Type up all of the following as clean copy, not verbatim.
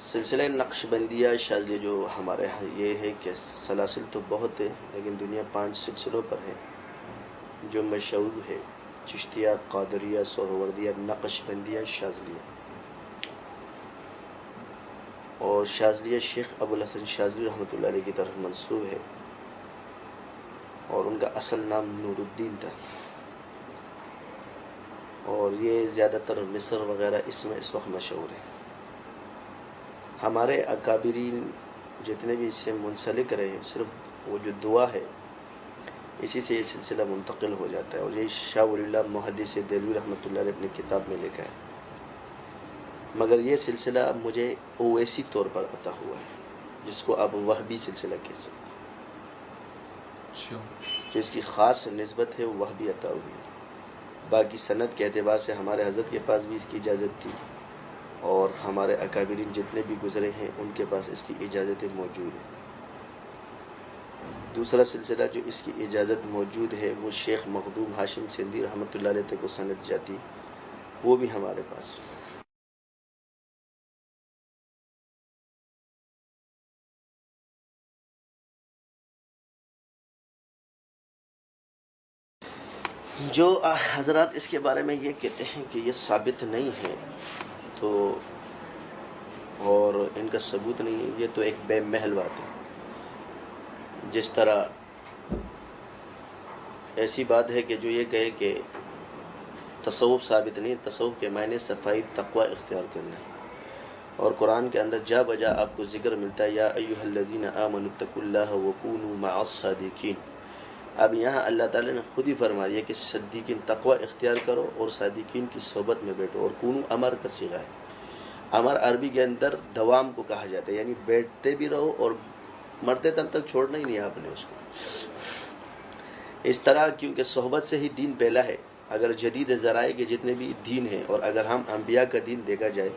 سلسلہ نقش بندیہ شاذلی جو ہمارے ہاں یہ ہے کہ سلاسل تو بہت ہے، لیکن دنیا 5 سلسلوں پر ہے جو مشہور ہے: چشتیہ، قادریہ، سہروردیہ، نقش بندیہ، شاذلیہ۔ اور شاذلیہ شیخ ابوالحسن شاذلی رحمۃ اللہ علیہ کی طرف منسوب ہے، اور ان کا اصل نام نور الدین تھا، اور یہ زیادہ تر مصر وغیرہ اس وقت مشہور ہے۔ ہمارے اکابرین جتنے بھی اس سے منسلک رہے، صرف وہ جو دعا ہے اسی سے یہ سلسلہ منتقل ہو جاتا ہے، اور یہ شاہ ولی اللہ محدث دہلوی رحمۃ اللہ علیہ اپنی کتاب میں لکھا ہے۔ مگر یہ سلسلہ مجھے اویسی طور پر عطا ہوا ہے، جس کو آپ وہبی سلسلہ کہہ سکتے ہیں، جس کی خاص نسبت ہے وہ وہبی عطا ہوئی ہے۔ باقی سند کے اعتبار سے ہمارے حضرت کے پاس بھی اس کی اجازت تھی، اور ہمارے اکابرین جتنے بھی گزرے ہیں ان کے پاس اس کی اجازتیں موجود ہیں۔ دوسرا سلسلہ جو اس کی اجازت موجود ہے وہ شیخ مخدوم ہاشم سندھی رحمۃ اللہ علیہ تک سند جاتی، وہ بھی ہمارے پاس۔ جو حضرات اس کے بارے میں یہ کہتے ہیں کہ یہ ثابت نہیں ہے تو اور ان کا ثبوت نہیں ہے، یہ تو ایک بے محل بات ہے۔ جس طرح ایسی بات ہے کہ جو یہ کہے کہ تصوف ثابت نہیں، تصوف کے معنی صفائی تقوی اختیار کرنا ہے، اور قرآن کے اندر جا بجا آپ کو ذکر ملتا ہے: یا ایھا الذین آمنوا اتقوا اللہ وکونوا مع الصادقین۔ اب یہاں اللہ تعالیٰ نے خود ہی فرما دیا کہ صدیقین تقوی اختیار کرو اور صادقین کی صحبت میں بیٹھو، اور کونو امر کا صیغہ ہے۔ امر عربی کے اندر دوام کو کہا جاتا ہے، یعنی بیٹھتے بھی رہو اور مرتے دم تک چھوڑنا ہی نہیں آپ نے اس کو۔ اس طرح کیونکہ صحبت سے ہی دین پھیلا ہے، اگر جدید ذرائع کے جتنے بھی دین ہیں، اور اگر ہم انبیاء کا دین دیکھا جائے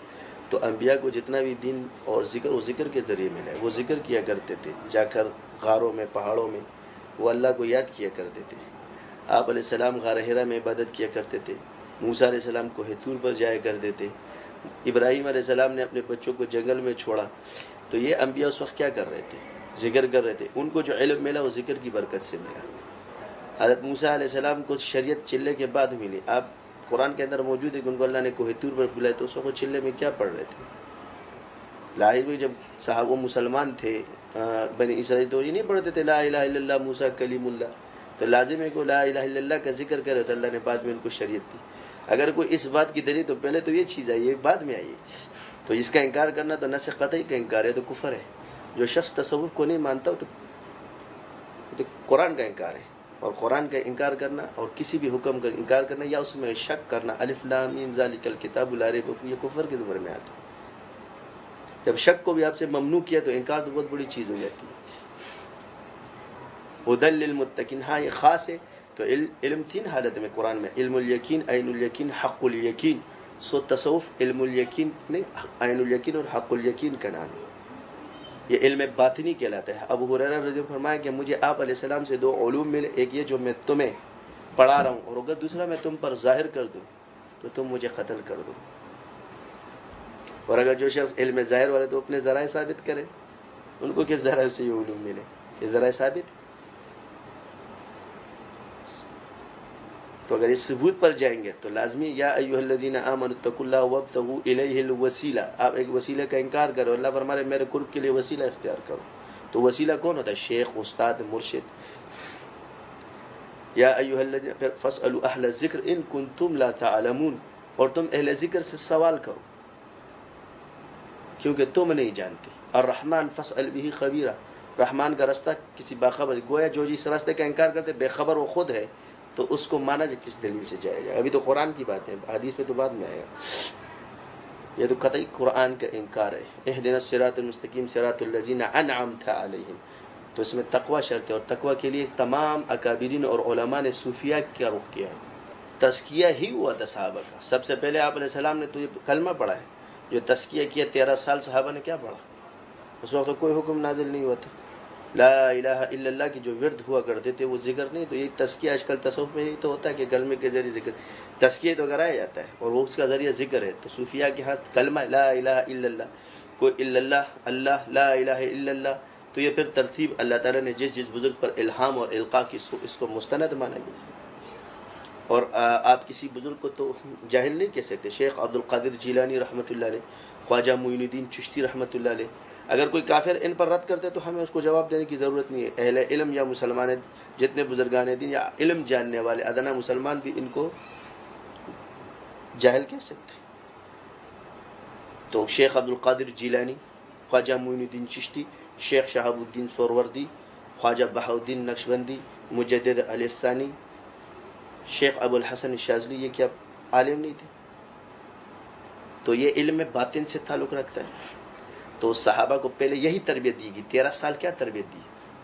تو انبیاء کو جتنا بھی دین اور ذکر وہ ذکر کے ذریعے ملا ہے۔ وہ ذکر کیا کرتے تھے، جا کر غاروں میں، پہاڑوں میں وہ اللہ کو یاد کیا کرتے تھے۔ آپ علیہ السلام غار حرا میں عبادت کیا کرتے تھے، موسیٰ علیہ السلام کوہ طور پر جایا کرتے تھے، ابراہیم علیہ السلام نے اپنے بچوں کو جنگل میں چھوڑا۔ تو یہ انبیاء اس وقت کیا کر رہے تھے؟ ذکر کر رہے تھے۔ ان کو جو علم ملا وہ ذکر کی برکت سے ملا۔ حضرت موسیٰ علیہ السلام کو شریعت چلے کے بعد ملی۔ آپ قرآن کے اندر موجود ہے کہ ان کو اللہ نے کوہ طور پر بلایا، تو اس وقت چلے میں کیا پڑھ رہے تھے؟ لاہر میں جب صحابہ مسلمان تھے بنی اسرائیل، تو یہ نہیں پڑھتے تھے لا الہ الا اللہ موسیٰ کلیم اللہ؟ تو لازم ہے کہ لا الہ الا اللہ کا ذکر کرے، تو اللہ نے بعد میں ان کو شریعت دی۔ اگر کوئی اس بات کی دلیل تو پہلے تو یہ چیز آئی ہے، بعد میں آئی ہے۔ تو اس کا انکار کرنا تو نص قطعی کا انکار ہے، تو کفر ہے۔ جو شخص تصوف کو نہیں مانتا تو قرآن کا انکار ہے، اور قرآن کا انکار کرنا اور کسی بھی حکم کا انکار کرنا یا اس میں شک کرنا، الف لام میم ذالک الکتاب لا ریب فیہ، یہ کفر کے زمرے میں آتا ہے۔ جب شک کو بھی آپ سے ممنوع کیا تو انکار تو بہت بڑی چیز ہو جاتی ہے۔ ہدی للمتقین، ہاں یہ خاص ہے۔ تو علم تین حالت میں قرآن میں: علم الیقین، عین الیقین، حق الیقین۔ سو تصوف علم الیقین نہیں، عین الیقین اور حق الیقین کا نام ہے۔ یہ علم باطنی کہلاتا ہے۔ ابو ہریرہ رضی اللہ عنہ فرمایا کہ مجھے آپ علیہ السلام سے 2 علوم ملے، ایک یہ جو میں تمہیں پڑھا رہا ہوں، اور اگر دوسرا میں تم پر ظاہر کر دوں تو تم مجھے قتل کر دو۔ اور اگر جو شخص علم ظاہر والے تو اپنے ذرائع ثابت کرے، ان کو کس ذرائع سے یہ علوم ملے؟ یہ ذرائع ثابت۔ تو اگر اس ثبوت پر جائیں گے تو لازمی یا ایھا الذین آمنوا اتقوا اللہ وابتغوا الیہ الوسیلہ، آپ ایک وسیلہ کا انکار کرو۔ اللہ فرما رہے میرے قرب کے لیے وسیلہ اختیار کرو۔ تو وسیلہ کون ہوتا ہے؟ شیخ، استاد، مرشد۔ یا ایھا الذین، پھر فاسألوا اہل الذکر ان کنتم لا تعلمون، اور تم اہل ذکر سے سوال کرو کیونکہ تم نہیں جانتے۔ الرحمن فاسأل به خبیرا، رحمان کا رستہ کسی باخبر، گویا جو جس راستے کا انکار کرتے بے خبر وہ خود ہے، تو اس کو مانا جائے کس دلیل سے جائے گا؟ ابھی تو قرآن کی بات ہے، حدیث میں تو بعد میں آئے گا۔ یہ تو قطعی قرآن کا انکار ہے۔ اہدنا الصراط المستقیم صراط الذین انعمت علیہم، تو اس میں تقوی شرط ہے، اور تقوی کے لیے تمام اکابرین اور علماء نے صوفیاء کا رخ کیا ہے۔ تزکیہ ہی ہوا تھا صحابہ کا۔ سب سے پہلے آپ علیہ السلام نے تو یہ کلمہ پڑھا ہے، جو تزکیہ کیا 13 سال صحابہ نے کیا پڑھا؟ اس وقت تو کوئی حکم نازل نہیں ہوا تھا۔ لا الہ الا اللہ کی جو ورد ہوا کرتے تھے وہ ذکر نہیں، تو یہ تزکیہ آج کل تصوف میں یہی تو ہوتا ہے کہ کلمے کے ذریعے ذکر، تزکیہ تو کرایا جاتا ہے اور وہ اس کا ذریعہ ذکر ہے۔ تو صوفیاء کے ہاتھ کلمہ لا الہ الا اللہ، کوئی اللہ اللہ لا الہ الا اللہ، تو یہ پھر ترتیب اللہ تعالیٰ نے جس بزرگ پر الہام اور القاء کی اس کو مستند مانا گیا۔ اور آپ کسی بزرگ کو تو جاہل نہیں کہہ سکتے۔ شیخ عبد القادر جیلانی رحمۃ اللہ علیہ، خواجہ معین الدین چشتی رحمۃ اللہ علیہ، اگر کوئی کافر ان پر رد کرتے تو ہمیں اس کو جواب دینے کی ضرورت نہیں ہے۔ اہل علم یا مسلمان جتنے بزرگان دین یا علم جاننے والے ادنا مسلمان بھی ان کو جاہل کہہ سکتے ہیں۔ تو شیخ عبد القادر جیلانی، خواجہ معین الدین چشتی، شیخ شہاب الدین سہروردی، خواجہ بہاؤالدین نقشبندی، مجدد علی ثانی، شیخ ابو الحسن الشاذلی، یہ کیا عالم نہیں تھے؟ تو یہ علم میں باطن سے تعلق رکھتا ہے۔ تو صحابہ کو پہلے یہی تربیت دی گئی۔ 13 سال کیا تربیت دی؟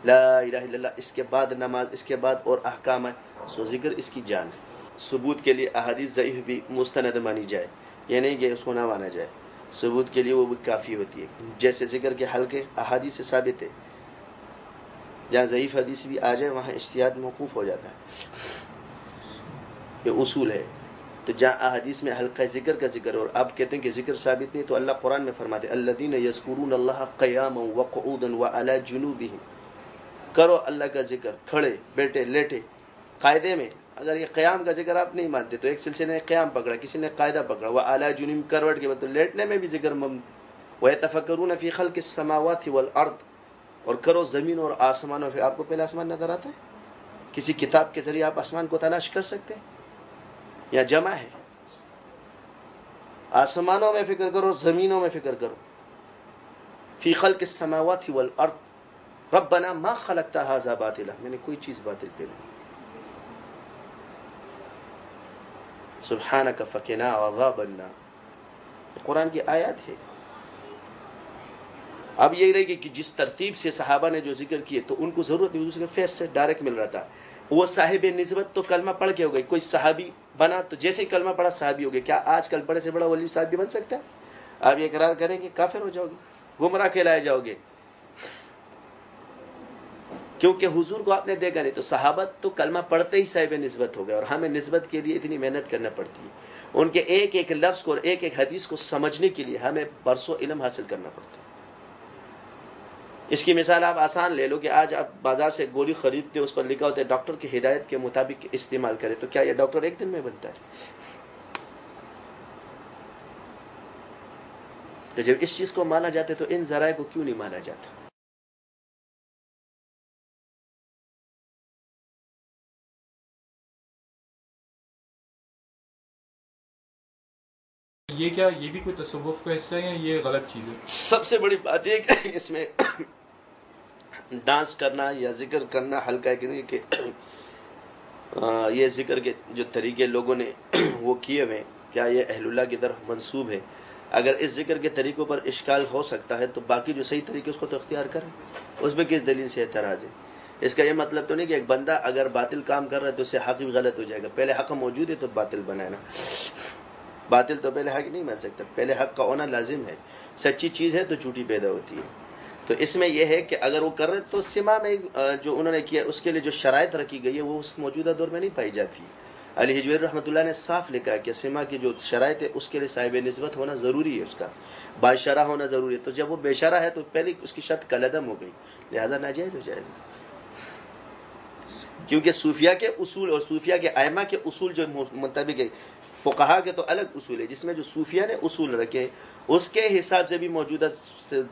لا الہ الا اللہ، اس کے بعد نماز، اس کے بعد اور احکام ہے، سو ذکر اس کی جان ہے۔ ثبوت کے لیے احادیث ضعیف بھی مستند مانی جائے، یہ نہیں کہ اس کو نہ مانا جائے، ثبوت کے لیے وہ بھی کافی ہوتی ہے۔ جیسے ذکر کے حلقے احادیث سے ثابت ہے، جہاں ضعیف حدیث بھی آ جائے وہاں اجتہاد موقوف ہو جاتا ہے، یہ اصول ہے۔ تو جہاں احادیث میں حلقہ ذکر کا ذکر اور آپ کہتے ہیں کہ ذکر ثابت نہیں، تو اللہ قرآن میں فرماتے ہیں الذین یذکرون اللہ قیاما وقعودا وعلی جنوبہم، کرو اللہ کا ذکر کھڑے بیٹھے لیٹے قاعدے میں۔ اگر یہ قیام کا ذکر آپ نہیں مانتے تو ایک سلسلے نے قیام پکڑا، کسی نے قاعدہ پکڑا، وعلی جنوبہم کروٹ کے بعد تو لیٹنے میں بھی ذکر ویتفکرون فی خلق السماوات والارض، اور کرو زمین اور آسمانوں پہ۔ آپ کو پہلے آسمان نظر آتا ہے؟ کسی کتاب کے ذریعے آپ آسمان کو تلاش کر سکتے ہیں؟ یا جمع ہے؟ آسمانوں میں فکر کرو، زمینوں میں فکر کرو۔ فی خلق السماوات والارض ربنا ما خلقت ھذا باطلا، میں نے کوئی چیز باطل پہ نہیں، سبحانک فقنا عذاب النار، قرآن کی آیات ہے۔ اب یہی رہے گی کہ جس ترتیب سے صحابہ نے جو ذکر کیے تو ان کو ضرورت نہیں، اس کے فیض سے ڈائریکٹ مل رہا تھا۔ وہ صاحب نسبت تو کلمہ پڑھ کے ہو گئی، کوئی صحابی بنا تو جیسے ہی کلمہ پڑھا صحابی ہو گیا۔ کیا آج کل بڑے سے بڑا ولی صاحب بھی بن سکتا ہے؟ آپ یہ اقرار کریں کہ کافر ہو جاؤ گے، گمراہ کہلائے جاؤ گے، کیونکہ حضور کو آپ نے دیکھا نہیں۔ تو صحابہ تو کلمہ پڑھتے ہی صاحب نسبت ہو گئے، اور ہمیں نسبت کے لیے اتنی محنت کرنا پڑتی ہے، ان کے ایک ایک لفظ کو اور ایک ایک حدیث کو سمجھنے کے لیے ہمیں برسوں علم حاصل کرنا پڑتا ہے۔ اس کی مثال آپ آسان لے لو کہ آج آپ بازار سے گولی خریدتے، اس پر لکھا ہوتا ہے ڈاکٹر کی ہدایت کے مطابق استعمال کرے، تو کیا یہ ڈاکٹر ایک دن میں بنتا ہے؟ تو جب اس چیز کو مانا جاتا ہے تو ان ذرائع کو کیوں نہیں مانا جاتا؟ یہ کیا یہ بھی کوئی تصوف کا حصہ ہے یا یہ غلط چیز ہے؟ سب سے بڑی بات یہ کہ اس میں ڈانس کرنا یا ذکر کرنا ہلکا ہے کہ نہیں، کہ یہ ذکر کے جو طریقے لوگوں نے وہ کیے ہوئے، کیا یہ اہل اللہ کی طرف منسوب ہے؟ اگر اس ذکر کے طریقوں پر اشکال ہو سکتا ہے تو باقی جو صحیح طریقے اس کو تو اختیار کریں، اس میں کس دلیل سے اعتراض ہے؟ اس کا یہ مطلب تو نہیں کہ ایک بندہ اگر باطل کام کر رہا ہے تو اس سے حق بھی غلط ہو جائے گا۔ پہلے حق موجود ہے تو باطل بنانا، باطل تو پہلے حق نہیں بن سکتا، پہلے حق کا ہونا لازم ہے۔ سچی چیز ہے تو جھوٹی پیدا ہوتی ہے۔ تو اس میں یہ ہے کہ اگر وہ کر رہے تو سما میں جو انہوں نے کیا اس کے لیے جو شرائط رکھی گئی ہے وہ اس موجودہ دور میں نہیں پائی جاتی۔ علی حجویری رحمۃ اللہ نے صاف لکھا ہے کہ سما کی جو شرائط ہے اس کے لیے صاحب نسبت ہونا ضروری ہے، اس کا باشرہ ہونا ضروری ہے۔ تو جب وہ بے شرح ہے تو پہلے اس کی شرط کالعدم ہو گئی، لہذا ناجائز ہو جائے گا۔ کیونکہ صوفیہ کے اصول اور صوفیہ کے ائمہ کے اصول جو مطابق ہے، فقہا کے تو الگ اصول ہے، جس میں جو صوفیہ نے اصول رکھے اس کے حساب سے بھی موجودہ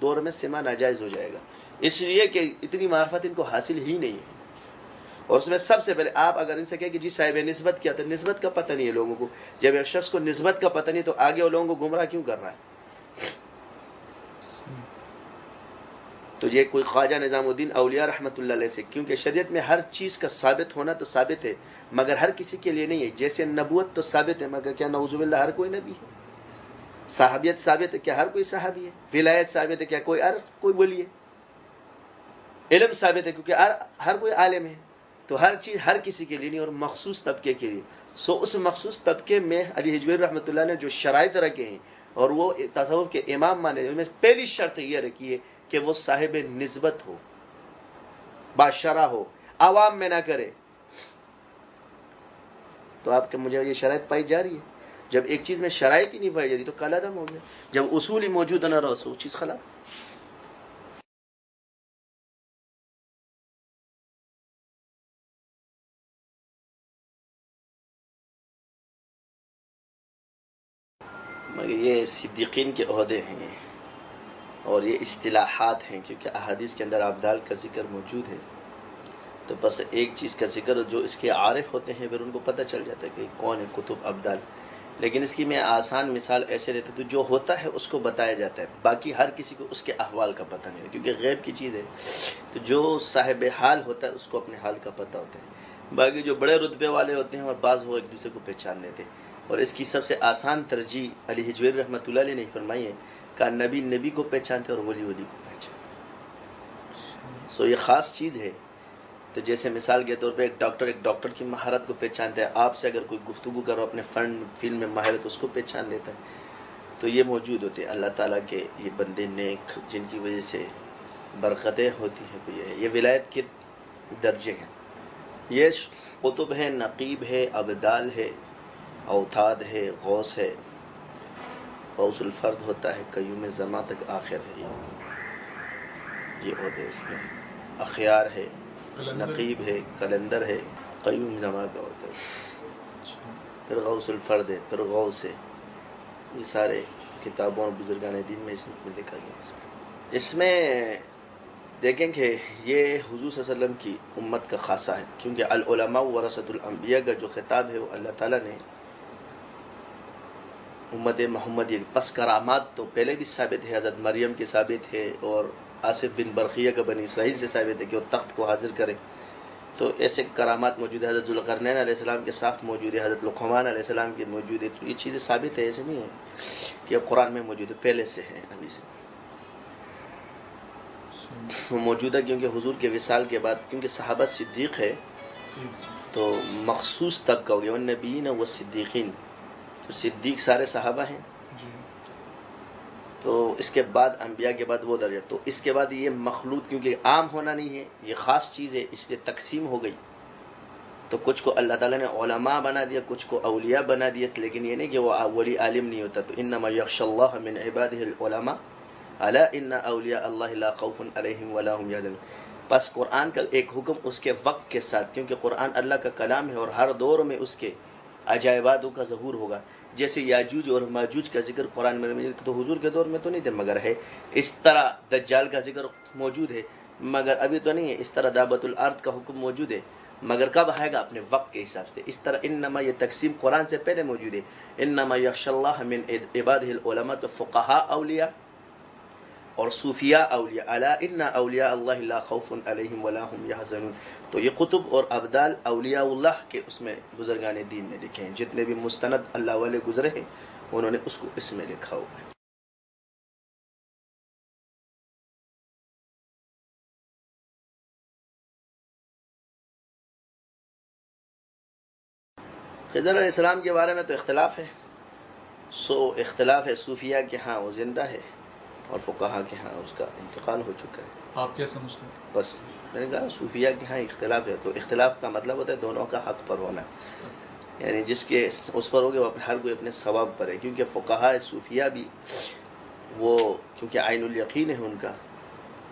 دور میں سما ناجائز ہو جائے گا، اس لیے کہ اتنی معرفت ان کو حاصل ہی نہیں ہے۔ اور اس میں سب سے پہلے آپ اگر ان سے کہیں کہ جی صاحب نسبت کیا، تو نسبت کا پتہ نہیں ہے لوگوں کو۔ جب ایک شخص کو نسبت کا پتہ نہیں تو آگے وہ لوگوں کو گمراہ کیوں کر رہا ہے؟ تو یہ کوئی خواجہ نظام الدین اولیاء رحمۃ اللہ علیہ سے، کیونکہ شریعت میں ہر چیز کا ثابت ہونا تو ثابت ہے مگر ہر کسی کے لیے نہیں ہے۔ جیسے نبوت تو ثابت ہے مگر کیا نعوذ باللہ ہر کوئی نبی ہے؟ صحابیت ثابت ہے کیا ہر کوئی صحابی ہے؟ ولایت ثابت ہے کیا کوئی ولی ہے؟ علم ثابت ہے کیونکہ ہر کوئی عالم ہے۔ تو ہر چیز ہر کسی کے لیے نہیں اور مخصوص طبقے کے لیے۔ اس مخصوص طبقے میں علی حجویری رحمۃ اللہ نے جو شرائط رکھے ہیں اور وہ تصوف کے امام مانے، ان میں پہلی شرط یہ رکھی ہے کہ وہ صاحب نسبت ہو، باشرہ ہو، عوام میں نہ کرے۔ تو آپ کے مجھے یہ شرائط پائی جا رہی ہے۔ جب ایک چیز میں شرائط ہی نہیں پائی جاتی تو کال عدم ہو گیا. جب اصول ہی موجود نہ رہا تو وہ چیز خلا. مگر یہ صدیقین کے عہدے ہیں اور یہ اصطلاحات ہیں، کیونکہ احادیث کے اندر ابدال کا ذکر موجود ہے. تو بس ایک چیز کا ذکر جو اس کے عارف ہوتے ہیں پھر ان کو پتہ چل جاتا ہے کہ کون ہے کتب ابدال. لیکن اس کی میں آسان مثال ایسے دیتا ہوں، تو جو ہوتا ہے اس کو بتایا جاتا ہے، باقی ہر کسی کو اس کے احوال کا پتہ نہیں ہے، کیونکہ غیب کی چیز ہے. تو جو صاحب حال ہوتا ہے اس کو اپنے حال کا پتہ ہوتا ہے. باقی جو بڑے رتبے والے ہوتے ہیں اور بعض وہ ایک دوسرے کو پہچان لیتے ہیں. اور اس کی سب سے آسان ترجیح علی حجویری رحمۃ اللہ علیہ نے فرمائی ہے کہ نبی نبی کو پہچانتے اور ولی ولی کو پہچانتے. سو یہ خاص چیز ہے. تو جیسے مثال کے طور پہ ایک ڈاکٹر کی مہارت کو پہچانتا ہے. آپ سے اگر کوئی گفتگو کرو اپنے فیلڈ میں ماہر ہے تو اس کو پہچان لیتا ہے. تو یہ موجود ہوتے ہیں اللہ تعالیٰ کے یہ بندے نیک جن کی وجہ سے برکتیں ہوتی ہیں. تو یہ ولایت کے درجے ہیں. یہ قطب ہے، نقیب ہے، ابدال ہے، اوتاد ہے، غوث ہے، غوث الفرد ہوتا ہے، قیوم زمان تک آخر ہے. یہ عہدے اس میں اخیار ہے، نقیب ہے، کلندر ہے، قیوم زمان کا ہوتا ہے. پھر غوث الفرد ہے، پھر غوث ہے. یہ سارے کتابوں اور بزرگان دین میں اس میں لکھا گیا ہے. اس میں دیکھیں کہ یہ حضور صلی اللہ علیہ وسلم کی امت کا خاصہ ہے، کیونکہ العلماء ورثۃ الانبیاء کا جو خطاب ہے وہ اللہ تعالیٰ نے امت محمد. پس کرامات تو پہلے بھی ثابت ہے، حضرت مریم کی ثابت ہے اور آصف بن برقیہ کا بنی اسرائیل سے ثابت ہے کہ وہ تخت کو حاضر کرے. تو ایسے کرامات موجود ہے. حضرت ذوالقرنین علیہ السلام کے ساتھ موجود ہے، حضرت لقمان علیہ السلام کے موجود ہے. تو یہ چیزیں ثابت ہے، ایسے نہیں ہے کہ قرآن میں موجود ہے، پہلے سے ہے، ابھی سے وہ موجود ہے. کیونکہ حضور کے وصال کے بعد کیونکہ صحابہ صدیق ہے تو مخصوص طبقہ ہو گیا، والنبیین والصدیقین. تو صدیق سارے صحابہ ہیں. تو اس کے بعد انبیاء کے بعد وہ درجہ. تو اس کے بعد یہ مخلوط کیونکہ عام ہونا نہیں ہے، یہ خاص چیز ہے، اس لیے تقسیم ہو گئی. تو کچھ کو اللہ تعالیٰ نے علماء بنا دیا، کچھ کو اولیاء بنا دیا. لیکن یہ نہیں کہ وہ ولی عالم نہیں ہوتا. تو انما یخشى اللہ من عبادہ العلماء الا ان اولیاء اللہ لا خوف علیہم ولا هم یحزنون. پس قرآن کا ایک حکم اس کے وقت کے ساتھ، کیونکہ قرآن اللہ کا کلام ہے اور ہر دور میں اس کے عجائباتوں کا ظہور ہوگا. جیسے یاجوج اور ماجوج کا ذکر قرآن میں تو حضور کے دور میں تو نہیں تھے مگر ہے. اس طرح دجال کا ذکر موجود ہے مگر ابھی تو نہیں ہے. اس طرح دابت الارض کا حکم موجود ہے مگر کب آئے گا؟ اپنے وقت کے حساب سے. اس طرح انما یہ تقسیم قرآن سے پہلے موجود ہے. انما یخشى اللہ من عبادہ العلماء. تو فقہاء اولیاء اور صوفیاء اولیاء. الا ان اولیاء اللہ لا خوف علیہم ولا هم یحزنون. تو یہ قطب اور ابدال اولیاء اللہ کے اس میں بزرگان دین نے لکھے ہیں. جتنے بھی مستند اللہ والے گزرے ہیں انہوں نے اس کو اس میں لکھا ہوا ہے. خضر علیہ السلام کے بارے میں تو اختلاف ہے. اختلاف ہے. صوفیاء کے ہاں وہ زندہ ہے اور فقہاء کے ہاں اس کا انتقال ہو چکا ہے. آپ کیا سمجھتے ہیں؟ بس میں نے کہا صوفیاء کے ہاں اختلاف ہے. تو اختلاف کا مطلب ہوتا ہے دونوں کا حق پر ہونا، یعنی جس کے اس پر ہوگے وہ ہر کوئی اپنے ثواب پر ہے. کیونکہ فقہاء صوفیاء بھی وہ کیونکہ عین الیقین ہے ان کا،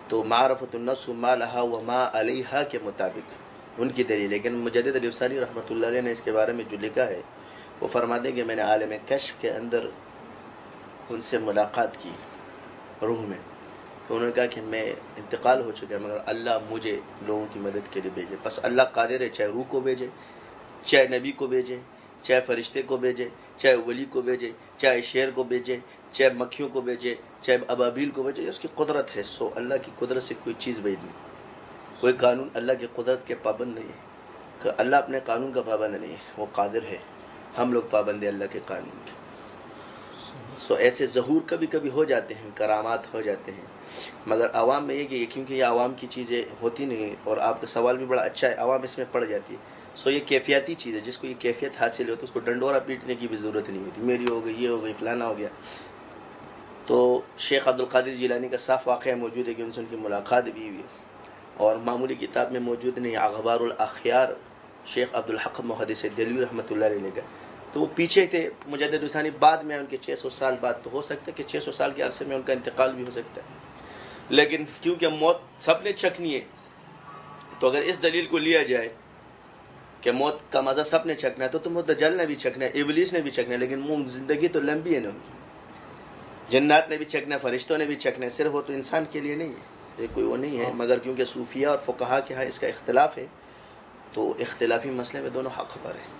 تو معرفت النفس ما لہا وما علیہا کے مطابق ان کی دلیل. لیکن مجدد علی افساری رحمۃ اللہ علیہ نے اس کے بارے میں جو لکھا ہے وہ فرماتے ہیں کہ میں نے عالم کشف کے اندر ان سے ملاقات کی روح میں. تو انہوں نے کہا کہ میں انتقال ہو چکا ہے مگر اللہ مجھے لوگوں کی مدد کے لیے بھیجے. بس اللہ قادر ہے چاہے روح کو بھیجے، چاہے نبی کو بھیجے، چاہے فرشتے کو بھیجے، چاہے ولی کو بھیجے، چاہے شیر کو بھیجے، چاہے مکھیوں کو بھیجے، چاہے ابابیل کو بھیجے. اس کی قدرت ہے. سو اللہ کی قدرت سے کوئی چیز بھیج نہیں. کوئی قانون اللہ کی قدرت کے پابند نہیں ہے کہ اللہ اپنے قانون کا پابند نہیں ہے، وہ قادر ہے. ہم لوگ پابند ہیں اللہ کے قانون کے. سو ایسے ظہور کبھی کبھی ہو جاتے ہیں، کرامات ہو جاتے ہیں، مگر عوام میں یہ کہ کیونکہ یہ عوام کی چیزیں ہوتی نہیں. اور آپ کا سوال بھی بڑا اچھا ہے، عوام اس میں پڑ جاتی ہے. سو یہ کیفیتی چیز ہے. جس کو یہ کیفیت حاصل ہو تو اس کو ڈنڈورا پیٹنے کی بھی ضرورت نہیں ہوتی. میری ہو گئی، یہ ہو گئی، فلانا ہو گیا. تو شیخ عبد القادر جیلانی کا صاف واقعہ موجود ہے کہ ان سے ان کی ملاقات بھی ہوئی اور معمولی کتاب میں موجود نہیں. اخبار الاخیار شیخ عبد الحق محدث دہلوی رحمۃ اللہ علیہ کا. تو وہ پیچھے تھے مجدد ثانی، بعد میں ان کے 600 سال بعد، تو ہو سکتا ہے کہ 600 سال کے عرصے میں ان کا انتقال بھی ہو سکتا ہے، لیکن کیونکہ موت سب نے چکھنی ہے، تو اگر اس دلیل کو لیا جائے کہ موت کا مزہ سب نے چکھنا ہے تو تم دجال نے بھی چکھنا ہے، ابلیس نے بھی چکھنا ہے، لیکن وہ زندگی تو لمبی ہے نا، جنات نے بھی چکھنا ہے، فرشتوں نے بھی چکھنا ہے، صرف وہ تو انسان کے لیے نہیں ہے، یہ کوئی وہ نہیں ہے، مگر کیونکہ صوفیہ اور فقہا کے ہاں اس کا اختلاف ہے، تو اختلافی مسئلے میں دونوں حق پر ہیں۔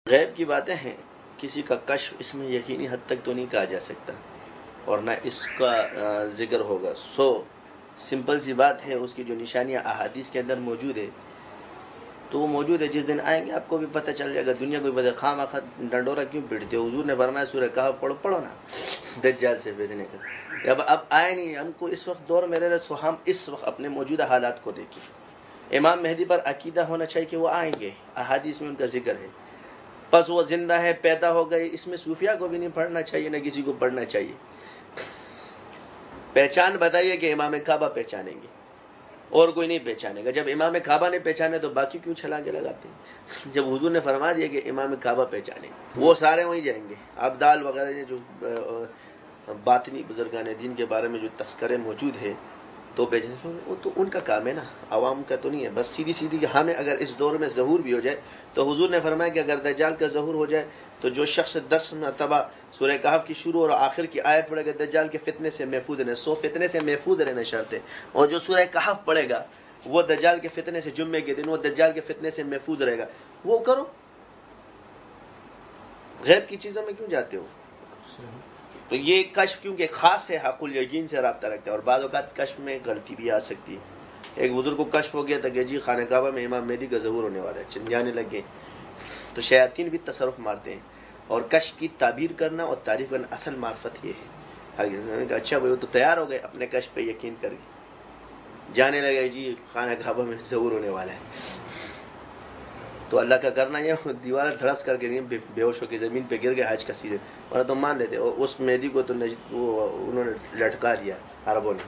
غیب کی باتیں ہیں، کسی کا کشف اس میں یقینی حد تک تو نہیں کہا جا سکتا، اور نہ اس کا ذکر ہوگا۔ سمپل سی بات ہے، اس کی جو نشانیاں احادیث کے اندر موجود ہے تو وہ موجود ہے، جس دن آئیں گے آپ کو بھی پتہ چل جائے گا، دنیا کو بھی پتہ، خواہ مخواہ ڈنڈورا کیوں پیٹتے ہو؟ حضور نے فرمایا سورہ کہف پڑھو نا دجال سے بچنے کا، اب آئے نہیں، ہم کو اس وقت دور میں رہ رہے، سو ہم اس وقت اپنے موجودہ حالات کو دیکھیں۔ امام مہدی پر عقیدہ ہونا چاہیے کہ وہ آئیں گے، احادیث میں ان کا ذکر ہے، بس وہ زندہ ہے، پیدا ہو گئے، اس میں صوفیہ کو بھی نہیں پڑھنا چاہیے، نہ کسی کو پڑھنا چاہیے۔ پہچان بتائیے کہ امام کعبہ پہچانیں گے، اور کوئی نہیں پہچانے گا۔ جب امام کعبہ نے پہچانے تو باقی کیوں چھلانگے لگاتے ہیں؟ جب حضور نے فرما دیا کہ امام کعبہ پہچانے گے، وہ سارے وہیں جائیں گے۔ ابدال وغیرہ نے جو باطنی بزرگان دین کے بارے میں جو تذکرے موجود ہے تو وہ تو ان کا کام ہے نا، عوام کا تو نہیں ہے۔ بس سیدھی سیدھی کہ ہمیں اگر اس دور میں ظہور بھی ہو جائے تو حضور نے فرمایا کہ اگر دجال کا ظہور ہو جائے تو جو شخص 10 مرتبہ سورہ کہف کی شروع اور آخر کی آیت پڑھے گا دجال کے فتنے سے محفوظ رہنا، 100 فتنے سے محفوظ رہنا شرط ہے، اور جو سورہ کہف پڑھے گا وہ دجال کے فتنے سے، جمعے کے دن وہ دجال کے فتنے سے محفوظ رہے گا۔ وہ کرو، غیب کی چیزوں میں کیوں جاتے ہو؟ تو یہ کشف کیونکہ خاص ہے، حق الیقین سے رابطہ رکھتا ہے، اور بعض اوقات کشف میں غلطی بھی آ سکتی ہے۔ ایک بزرگ کو کشف ہو گیا تھا کہ جی خانہ کعبہ میں امام مہدی کا ظہور ہونے والا ہے، جانے لگے تو شیاطین بھی تصرف مارتے ہیں، اور کشف کی تعبیر کرنا اور تعریف کرنا اصل معرفت یہ ہے۔ نے کہا اچھا بھائی وہ تو تیار ہو گئے، اپنے کشف پہ یقین کر کے جانے لگے جی خانہ کعبہ میں ظہور ہونے والا ہے، تو اللہ کا کرنا یہ دیوار دھڑس کر کے بے ہوش ہو کے زمین پہ گر گئے حج کا سیزن، ورنہ تو مان لیتے، اور اس مہدی کو تو انہوں نے لٹکا دیا عربوں نے۔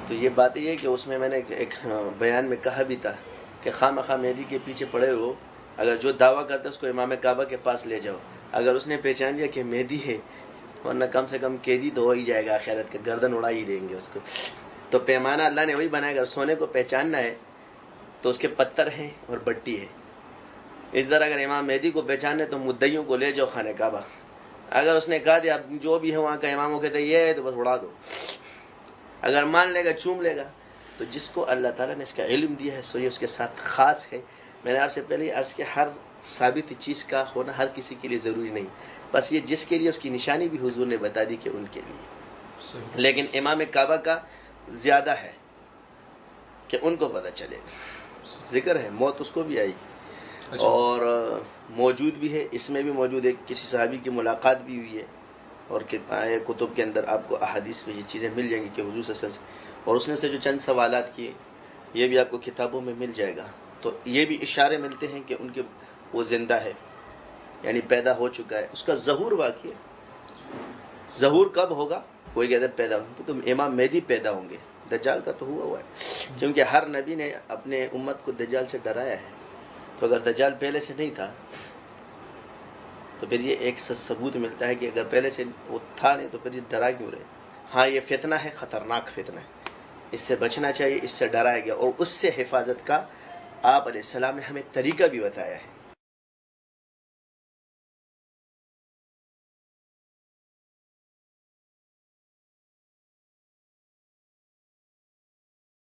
تو یہ بات یہ ہے کہ اس میں نے ایک بیان میں کہا بھی تھا کہ خواہ مخواہ مہدی کے پیچھے پڑے ہو، اگر جو دعویٰ کرتا ہے اس کو امام کعبہ کے پاس لے جاؤ، اگر اس نے پہچان لیا کہ مہدی ہے، ورنہ کم سے کم قیدی تو ہو ہی جائے گا، آخرت کا گردن اڑا ہی دیں گے اس کو۔ تو پیمانہ اللہ نے وہی بنایا، اگر سونے کو پہچاننا ہے تو اس کے پتھر ہیں اور بٹی ہے۔ اس طرح اگر امام مہدی کو پہچاننا ہے تو مدعیوں کو لے جاؤ خانہ کعبہ، اگر اس نے کہا دیا جو بھی ہے وہاں کا اماموں کہتے ہیں یہ ہے تو بس اڑا دو، اگر مان لے گا چوم لے گا۔ تو جس کو اللہ تعالیٰ نے اس کا علم دیا ہے سو یہ اس کے ساتھ خاص ہے۔ میں نے آپ سے پہلے عرض کیا ہر ثابت چیز کا ہونا ہر کسی کے لیے ضروری نہیں، بس یہ جس کے لیے اس کی نشانی بھی حضور نے بتا دی کہ ان کے لیے، لیکن امام کعبہ کا زیادہ ہے کہ ان کو پتہ چلے گا، ذکر ہے موت اس کو بھی آئی اور موجود بھی ہے، اس میں بھی موجود ہے، کسی صحابی کی ملاقات بھی ہوئی ہے، اور کتب کے اندر آپ کو احادیث میں یہ چیزیں مل جائیں گی کہ حضور صلی اللہ علیہ وسلم، اور اس نے سے جو چند سوالات کیے یہ بھی آپ کو کتابوں میں مل جائے گا۔ تو یہ بھی اشارے ملتے ہیں کہ ان کے وہ زندہ ہے، یعنی پیدا ہو چکا ہے، اس کا ظہور باقی ہے۔ ظہور کب ہوگا؟ کوئی کہتا ہے پیدا ہوں تو امام مہدی پیدا ہوں گے، دجال کا تو ہوا ہے، کیونکہ ہر نبی نے اپنے امت کو دجال سے ڈرایا ہے، تو اگر دجال پہلے سے نہیں تھا تو پھر یہ ایک ثبوت ملتا ہے کہ اگر پہلے سے وہ تھا نہیں تو پھر یہ ڈرا کیوں رہے؟ ہاں یہ فتنہ ہے، خطرناک فتنہ ہے، اس سے بچنا چاہیے، اس سے ڈرایا گیا، اور اس سے حفاظت کا آپ علیہ السلام نے ہمیں طریقہ بھی بتایا ہے۔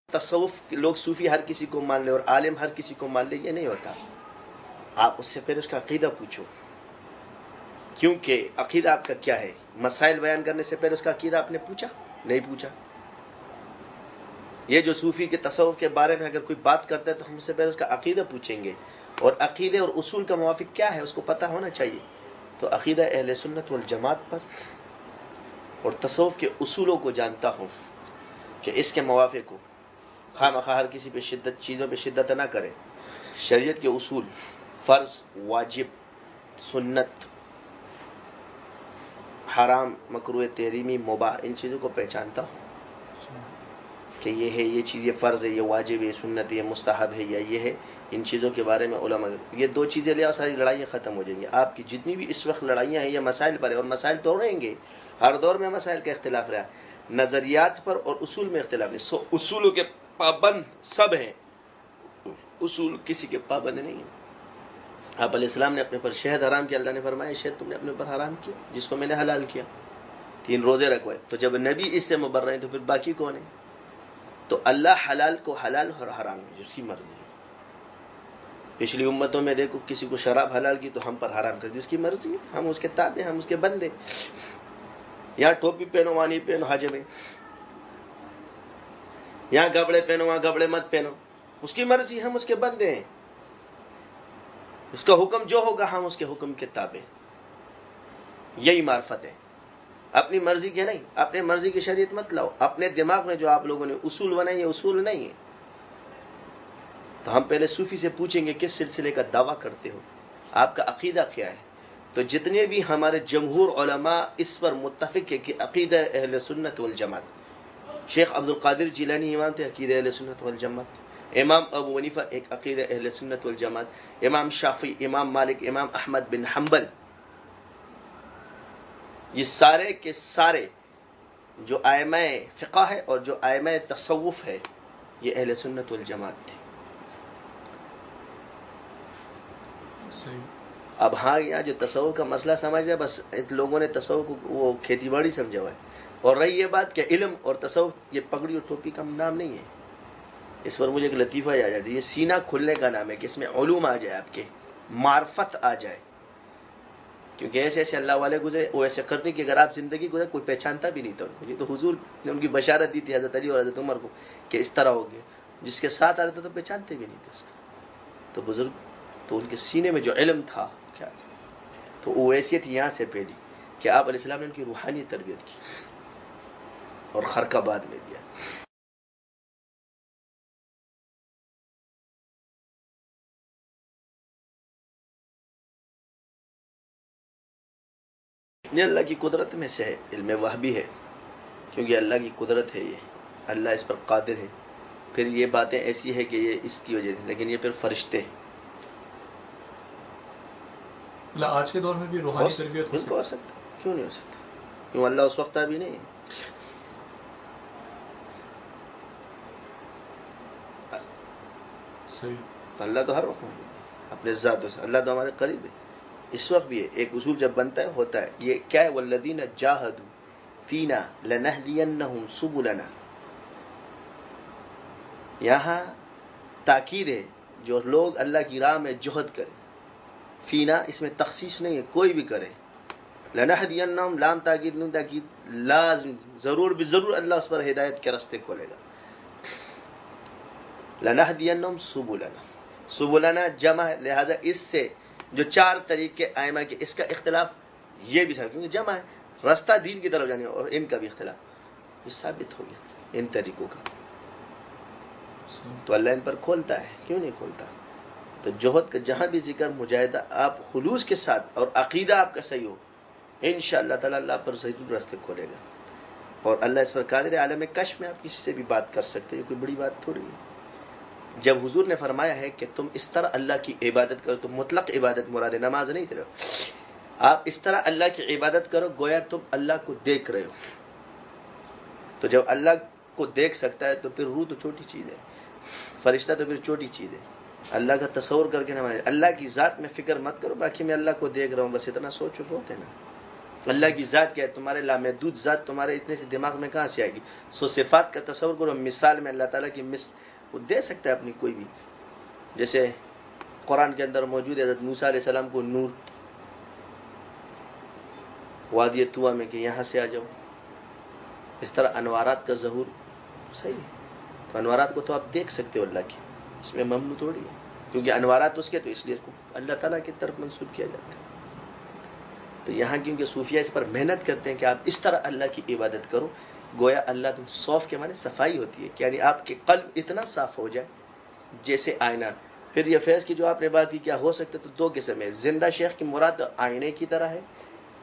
تصوف لوگ صوفی ہر کسی کو مان لے اور عالم ہر کسی کو مان لے، یہ نہیں ہوتا۔ آپ اس سے پہلے اس کا عقیدہ پوچھو، کیونکہ عقیدہ آپ کا کیا ہے؟ مسائل بیان کرنے سے پہلے اس کا عقیدہ آپ نے پوچھا؟ نہیں پوچھا۔ یہ جو صوفی کے تصوف کے بارے میں اگر کوئی بات کرتا ہے تو ہم اس سے پہلے اس کا عقیدہ پوچھیں گے، اور عقیدے اور اصول کا موافق کیا ہے اس کو پتہ ہونا چاہیے۔ تو عقیدہ اہل سنت والجماعت پر اور تصوف کے اصولوں کو جانتا ہوں کہ اس کے موافق ہو، خواہ مخواہ ہر کسی پہ چیزوں پہ شدت نہ کرے۔ شریعت کے اصول، فرض، واجب، سنت، حرام، مکروہ تحریمی، مباح، ان چیزوں کو پہچانتا ہوں کہ یہ ہے، یہ چیز، یہ فرض ہے، یہ واجب ہے، سنت ہے، یہ مستحب ہے، یا یہ ہے. ان چیزوں کے بارے میں علماء، یہ دو چیزیں لے آؤ، ساری لڑائیاں ختم ہو جائیں گی. آپ کی جتنی بھی اس وقت لڑائیاں ہیں یہ مسائل پر ہیں، اور مسائل تو رہیں گے، ہر دور میں مسائل کا اختلاف رہا، نظریات پر اور اصول میں اختلاف ہے. اصولوں کے پابند سب ہیں، اصول کسی کے پابند نہیں ہیں. آپ علیہ السلام نے اپنے پر شہد حرام کیا، اللہ نے فرمایا شہد تم نے اپنے پر حرام کیا جس کو میں نے حلال کیا. 3 روزے رکھوائے. تو جب نبی اس سے مبرر ہیں تو پھر باقی کون ہے؟ تو اللہ حلال کو حلال اور حرام جس کی مرضی. پچھلی امتوں میں دیکھو کسی کو شراب حلال کی تو ہم پر حرام کر دی، اس کی مرضی ہے، ہم اس کے تابع، ہم اس کے بندے. یہاں ٹوپی پہنو، وہاں نہیں پہنو، حج میں. یہاں کپڑے پہنو، وہاں کپڑے مت پہنو، اس کی مرضی، ہم اس کے بندے ہیں. اس کا حکم جو ہوگا ہم اس کے حکم کے تابع. یہی معرفت ہے. اپنی مرضی کے نہیں، اپنے مرضی کی شریعت مت لاؤ. اپنے دماغ میں جو آپ لوگوں نے اصول بنائے، یہ اصول نہیں ہے. تو ہم پہلے صوفی سے پوچھیں گے کس سلسلے کا دعویٰ کرتے ہو، آپ کا عقیدہ کیا ہے. تو جتنے بھی ہمارے جمہور علماء اس پر متفق ہے کہ عقیدہ اہل سنت والجماعت. شیخ عبد القادر جیلانی امام تھے، عقیدہ اہل سنت والجماعت. امام ابو حنیفہ ایک عقیدہ اہل سنت والجماعت. امام شافعی، امام مالک، امام احمد بن حنبل، یہ سارے کے سارے جو ائمہ فقہ ہے اور جو ائمہ تصوف ہے، یہ اہل سنت والجماعت تھے. اب ہاں یہاں جو تصوف کا مسئلہ سمجھ ہے، بس لوگوں نے تصوف کو وہ کھیتی باڑی سمجھا ہوا ہے. اور رہی یہ بات کہ علم اور تصوف یہ پگڑی اور ٹوپی کا نام نہیں ہے. اس پر مجھے ایک لطیفہ یاد آتی ہے، یہ سینہ کھلنے کا نام ہے کہ اس میں علوم آ جائے، آپ کے معرفت آ جائے. کیونکہ ایسے ایسے اللہ والے گزرے، وہ ایسے کرنے کی اگر آپ زندگی گزرے کوئی پہچانتا بھی نہیں تھا ان کو. یہ تو حضور نے ان کی بشارت دی تھی حضرت علی اور حضرت عمر کو کہ اس طرح ہو گیا. جس کے ساتھ آ رہے تھے تو پہچانتے بھی نہیں تھے اس کو. تو بزرگ تو ان کے سینے میں جو علم تھا کیا تھا، تو وہ ویسیت یہاں سے پھیلی کہ آپ علیہ السلام نے ان کی روحانی تربیت کی اور خرقہ بعد میں دیا. یہ اللہ کی قدرت میں سے ہے، علم وہبی ہے، کیونکہ اللہ کی قدرت ہے، یہ اللہ اس پر قادر ہے. پھر یہ باتیں ایسی ہے کہ یہ اس کی وجہ سے، لیکن یہ پھر فرشتے آج کے دور میں بھی روحانی تربیت ہو سکتا ہے. کیوں نہیں ہو سکتا؟ کیوں اللہ اس وقت ابھی نہیں ہے. صحیح. اللہ تو ہر وقت موجود ہے اپنے ذات سے. اللہ تو ہمارے قریب ہے، اس وقت بھی ہے. ایک اصول جب بنتا ہے ہوتا ہے. یہ کیا ہے؟ والذین جاہدوا فینا لنہدینہم سبلنا. یہاں تاکید ہے، جو لوگ اللہ کی راہ میں جہد کرے. فینا اس میں تخصیص نہیں ہے، کوئی بھی کرے. لنہدینہم لام تاکید نہیں، تاکید لازم، ضرور بضرور اللہ اس پر ہدایت کے راستے کھولے گا. لنہدینہم سبلنا، سبلنا جمع ہے، لہذا اس سے جو 4 طریقے ائمہ کے، اس کا اختلاف یہ بھی ثابت، کیونکہ جمع ہے، راستہ دین کی طرف جانے، اور ان کا بھی اختلاف یہ ثابت ہو گیا ان طریقوں کا. تو اللہ ان پر کھولتا ہے، کیوں نہیں کھولتا؟ تو جوہد کا جہاں بھی ذکر، مجاہدہ، آپ خلوص کے ساتھ اور عقیدہ آپ کا صحیح ہو، انشاءاللہ تعالی اللہ پر صحیح راستے کھولے گا. اور اللہ اس پر قادر ہے. عالم کشف میں آپ کسی سے بھی بات کر سکتے ہیں، کوئی بڑی بات تھوڑی ہے. جب حضور نے فرمایا ہے کہ تم اس طرح اللہ کی عبادت کرو، تو مطلق عبادت مراد ہے، نماز نہیں صرف. آپ اس طرح اللہ کی عبادت کرو گویا تم اللہ کو دیکھ رہے ہو. تو جب اللہ کو دیکھ سکتا ہے تو پھر روح تو چھوٹی چیز ہے، فرشتہ تو پھر چھوٹی چیز ہے. اللہ کا تصور کر کے نماز. اللہ کی ذات میں فکر مت کرو، باقی میں اللہ کو دیکھ رہا ہوں، بس اتنا سوچو بہت ہے نا. اللہ کی ذات کیا ہے؟ تمہارے لامحدود ذات تمہارے اتنے سے دماغ میں کہاں سے آئے گی؟ صفات کا تصور کرو. مثال میں اللہ تعالیٰ کی وہ دے سکتا ہے اپنی کوئی بھی. جیسے قرآن کے اندر موجود ہے حضرت موسیٰ علیہ السلام کو نور وادی طویٰ میں کہ یہاں سے آ جاؤ. اس طرح انوارات کا ظہور صحیح ہے. تو انوارات کو تو آپ دیکھ سکتے ہو اللہ کی، اس میں ممنوع تھوڑی ہے، کیونکہ انوارات اس کے، تو اس لیے اس کو اللہ تعالیٰ کی طرف منسوب کیا جاتا ہے. تو یہاں کیونکہ صوفیہ اس پر محنت کرتے ہیں کہ آپ اس طرح اللہ کی عبادت کرو گویا اللہ تم صوف کے معنی صفائی ہوتی ہے، یعنی آپ کے قلب اتنا صاف ہو جائے جیسے آئینہ. پھر یہ فیض کی جو آپ نے بات کی کیا ہو سکتا ہے، تو 2 قسم ہے. زندہ شیخ کی مراد آئینے کی طرح ہے،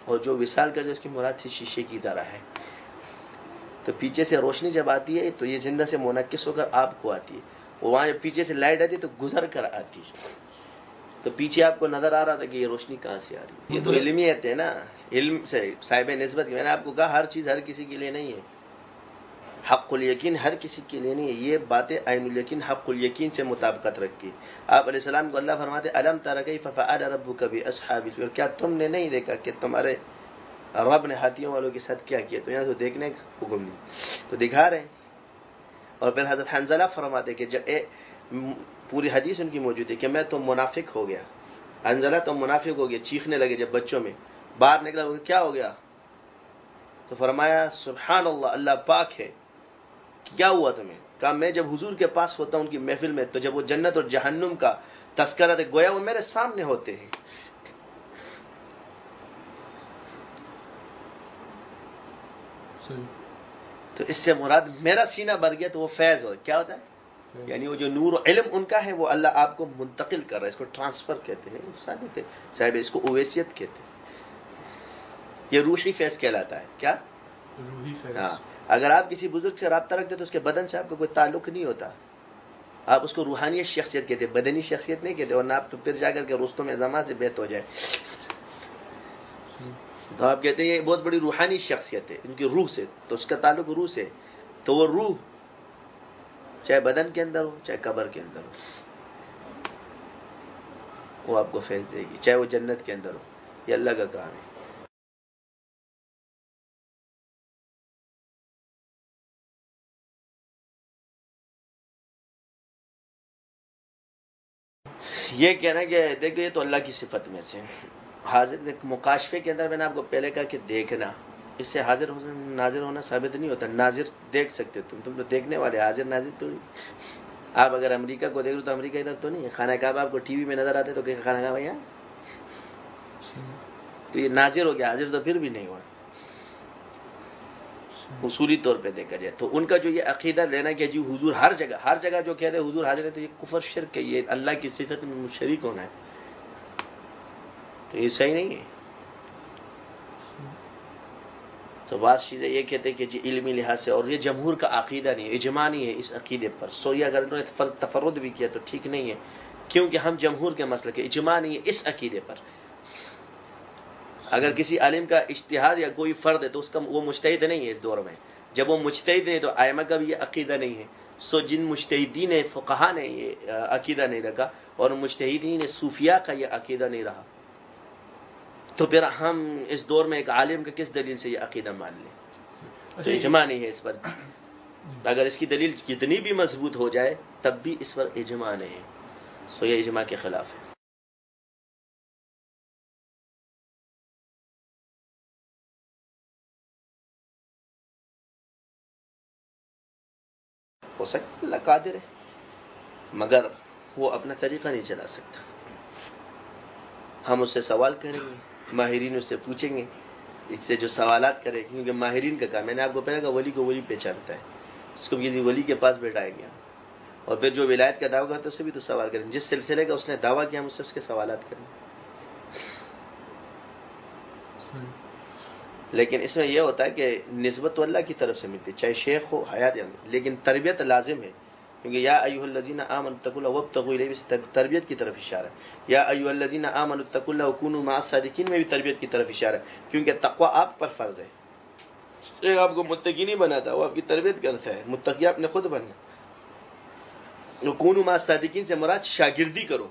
اور جو وصال کرتے اس کی مراد سے شیشے کی طرح ہے. تو پیچھے سے روشنی جب آتی ہے تو یہ زندہ سے منعکس ہو کر آپ کو آتی ہے، وہاں جب پیچھے سے لائٹ آتی ہے تو گزر کر آتی ہے. تو پیچھے آپ کو نظر آ رہا تھا کہ یہ روشنی کہاں سے آ رہی ہے. یہ تو علمیت ہے نا، علم سے صاحب نسبت. میں نے آپ کو کہا ہر چیز ہر کسی کے لیے نہیں ہے. حق الیقین ہر کسی کے لیے نہیں ہے. یہ باتیں عین الیقین حق الیقین سے مطابقت رکھتی ہے. آپ علیہ السلام کو اللہ فرماتے الم تر کیف فعل ربک باصحاب الفیل، کیا تم نے نہیں دیکھا کہ تمہارے رب نے ہاتھیوں والوں کے ساتھ کیا کیا. تو یہاں تو دیکھنے کا حکم نہیں، تو دکھا رہے ہیں. اور پھر حضرت حنظلہ فرماتے کہ جب پوری حدیث ان کی موجود ہے کہ میں تو منافق ہو گیا. حنظلہ تو منافق ہو گیا، چیخنے لگے جب بچوں میں باہر نکلا. کیا ہو گیا؟ تو فرمایا سبحان اللہ، اللہ پاک ہے. کیا ہوا تمہیں؟ کہا میں جب حضور کے پاس ہوتا ہوں ان کی محفل میں تو جب وہ جنت اور جہنم کا تذکرہ گویا وہ میرے سامنے ہوتے ہیں. تو اس سے مراد میرا سینہ بھر گیا تو وہ فیض ہو. کیا ہوتا ہے؟ یعنی وہ جو نور و علم ان کا ہے وہ اللہ آپ کو منتقل کر رہا ہے. اس کو ٹرانسفر کہتے ہیں صاحب، اس کو اویسیت کہتے ہیں. یہ روحی فیض کہلاتا ہے. کیا روحی فیض؟ ہاں. اگر آپ کسی بزرگ سے رابطہ رکھتے تو اس کے بدن سے آپ کو کوئی تعلق نہیں ہوتا. آپ اس کو روحانی شخصیت کہتے ہیں، بدنی شخصیت نہیں کہتے. ورنہ آپ تو پھر جا کر کے رستوں میں زماں سے بیت ہو جائے. تو آپ کہتے ہیں یہ بہت بڑی روحانی شخصیت ہے ان کی روح سے، تو اس کا تعلق روح سے. تو وہ روح چاہے بدن کے اندر ہو چاہے قبر کے اندر ہو وہ آپ کو فیض دے گی، چاہے وہ جنت کے اندر ہو. یہ اللہ کا کام ہے. یہ کہنا کہ دیکھو یہ تو اللہ کی صفت میں سے حاضر. مکاشفے کے اندر میں نے آپ کو پہلے کہا کہ دیکھنا، اس سے حاضر ناظر ہونا ثابت نہیں ہوتا. ناظر دیکھ سکتے تم تو دیکھنے والے، حاضر ناظر تو نہیں. آپ اگر امریکہ کو دیکھ لو تو امریکہ ادھر تو نہیں ہے. خانہ کعبہ آپ کو ٹی وی میں نظر آتے تو کہ خانہ کعبہ یہاں، تو یہ ناظر ہو گیا، حاضر تو پھر بھی نہیں ہوا اصولی طور پہ دیکھا جائے. تو ان کا جو یہ عقیدہ لینا کہ جی حضور ہر جگہ جو کہتے ہیں حضور حاضر ہے، تو یہ کفر شرک ہے. یہ اللہ کی صفت میں شریک ہونا ہے، تو یہ صحیح نہیں ہے. تو بعض چیزیں یہ کہتے ہیں کہ جی علمی لحاظ سے، اور یہ جمہور کا عقیدہ نہیں ہے، اجماع نہیں ہے اس عقیدے پر. سو یہ اگر انہوں نے تفرد بھی کیا تو ٹھیک نہیں ہے، کیونکہ ہم جمہور کے مسلک کے اجماع نہیں ہے اس عقیدے پر. اگر کسی عالم کا اجتہاد یا کوئی فرد ہے تو اس کا وہ مجتہد نہیں ہے اس دور میں. جب وہ مجتہد نہیں تو ائمہ کا بھی یہ عقیدہ نہیں ہے. سو جن مجتہدین فقہا نے یہ عقیدہ نہیں رکھا اور مجتہدین صوفیاء کا یہ عقیدہ نہیں رہا، تو پھر ہم اس دور میں ایک عالم کا کس دلیل سے یہ عقیدہ مان لیں؟ تو اجماع نہیں ہے اس پر. اگر اس کی دلیل کتنی بھی مضبوط ہو جائے تب بھی اس پر اجماع نہیں ہے. سو یہ اجماع کے خلاف ہے. ہو سکتا اللہ قادر ہے، مگر وہ اپنا طریقہ نہیں چلا سکتا. ہم اس سے سوال کریں گے، ماہرین اس سے پوچھیں گے، اس سے جو سوالات کرے، کیونکہ ماہرین کا کام. میں نے آپ کو پہلے کہا ولی کو ولی پہچانتا ہے. اس کو کسی ولی کے پاس بیٹھائیں گے اور پھر جو ولایت کا دعویٰ کرتا ہے اس سے بھی تو سوال کریں. جس سلسلے کا اس نے دعویٰ کیا ہم اس سے اس کے سوالات کریں. لیکن اس میں یہ ہوتا ہے کہ نسبت تو اللہ کی طرف سے ملتی ہے، چاہے شیخ ہو حیات یا لیکن تربیت لازم ہے. کیونکہ یا ایھا الذین آمنوا اتقوا اللہ وابتغوا الیہ سے تربیت کی طرف اشارہ ہے. یا ایھا الذین آمنوا اتقوا اللہ وکونوا مع الصادقین میں بھی تربیت کی طرف اشارہ ہے، کیونکہ تقوی آپ پر فرض ہے. ایک آپ کو متقی نہیں بناتا، وہ آپ کی تربیت کرتا ہے. متقی آپ نے خود بننا. وکونوا مع الصادقین سے مراد شاگردی کرو،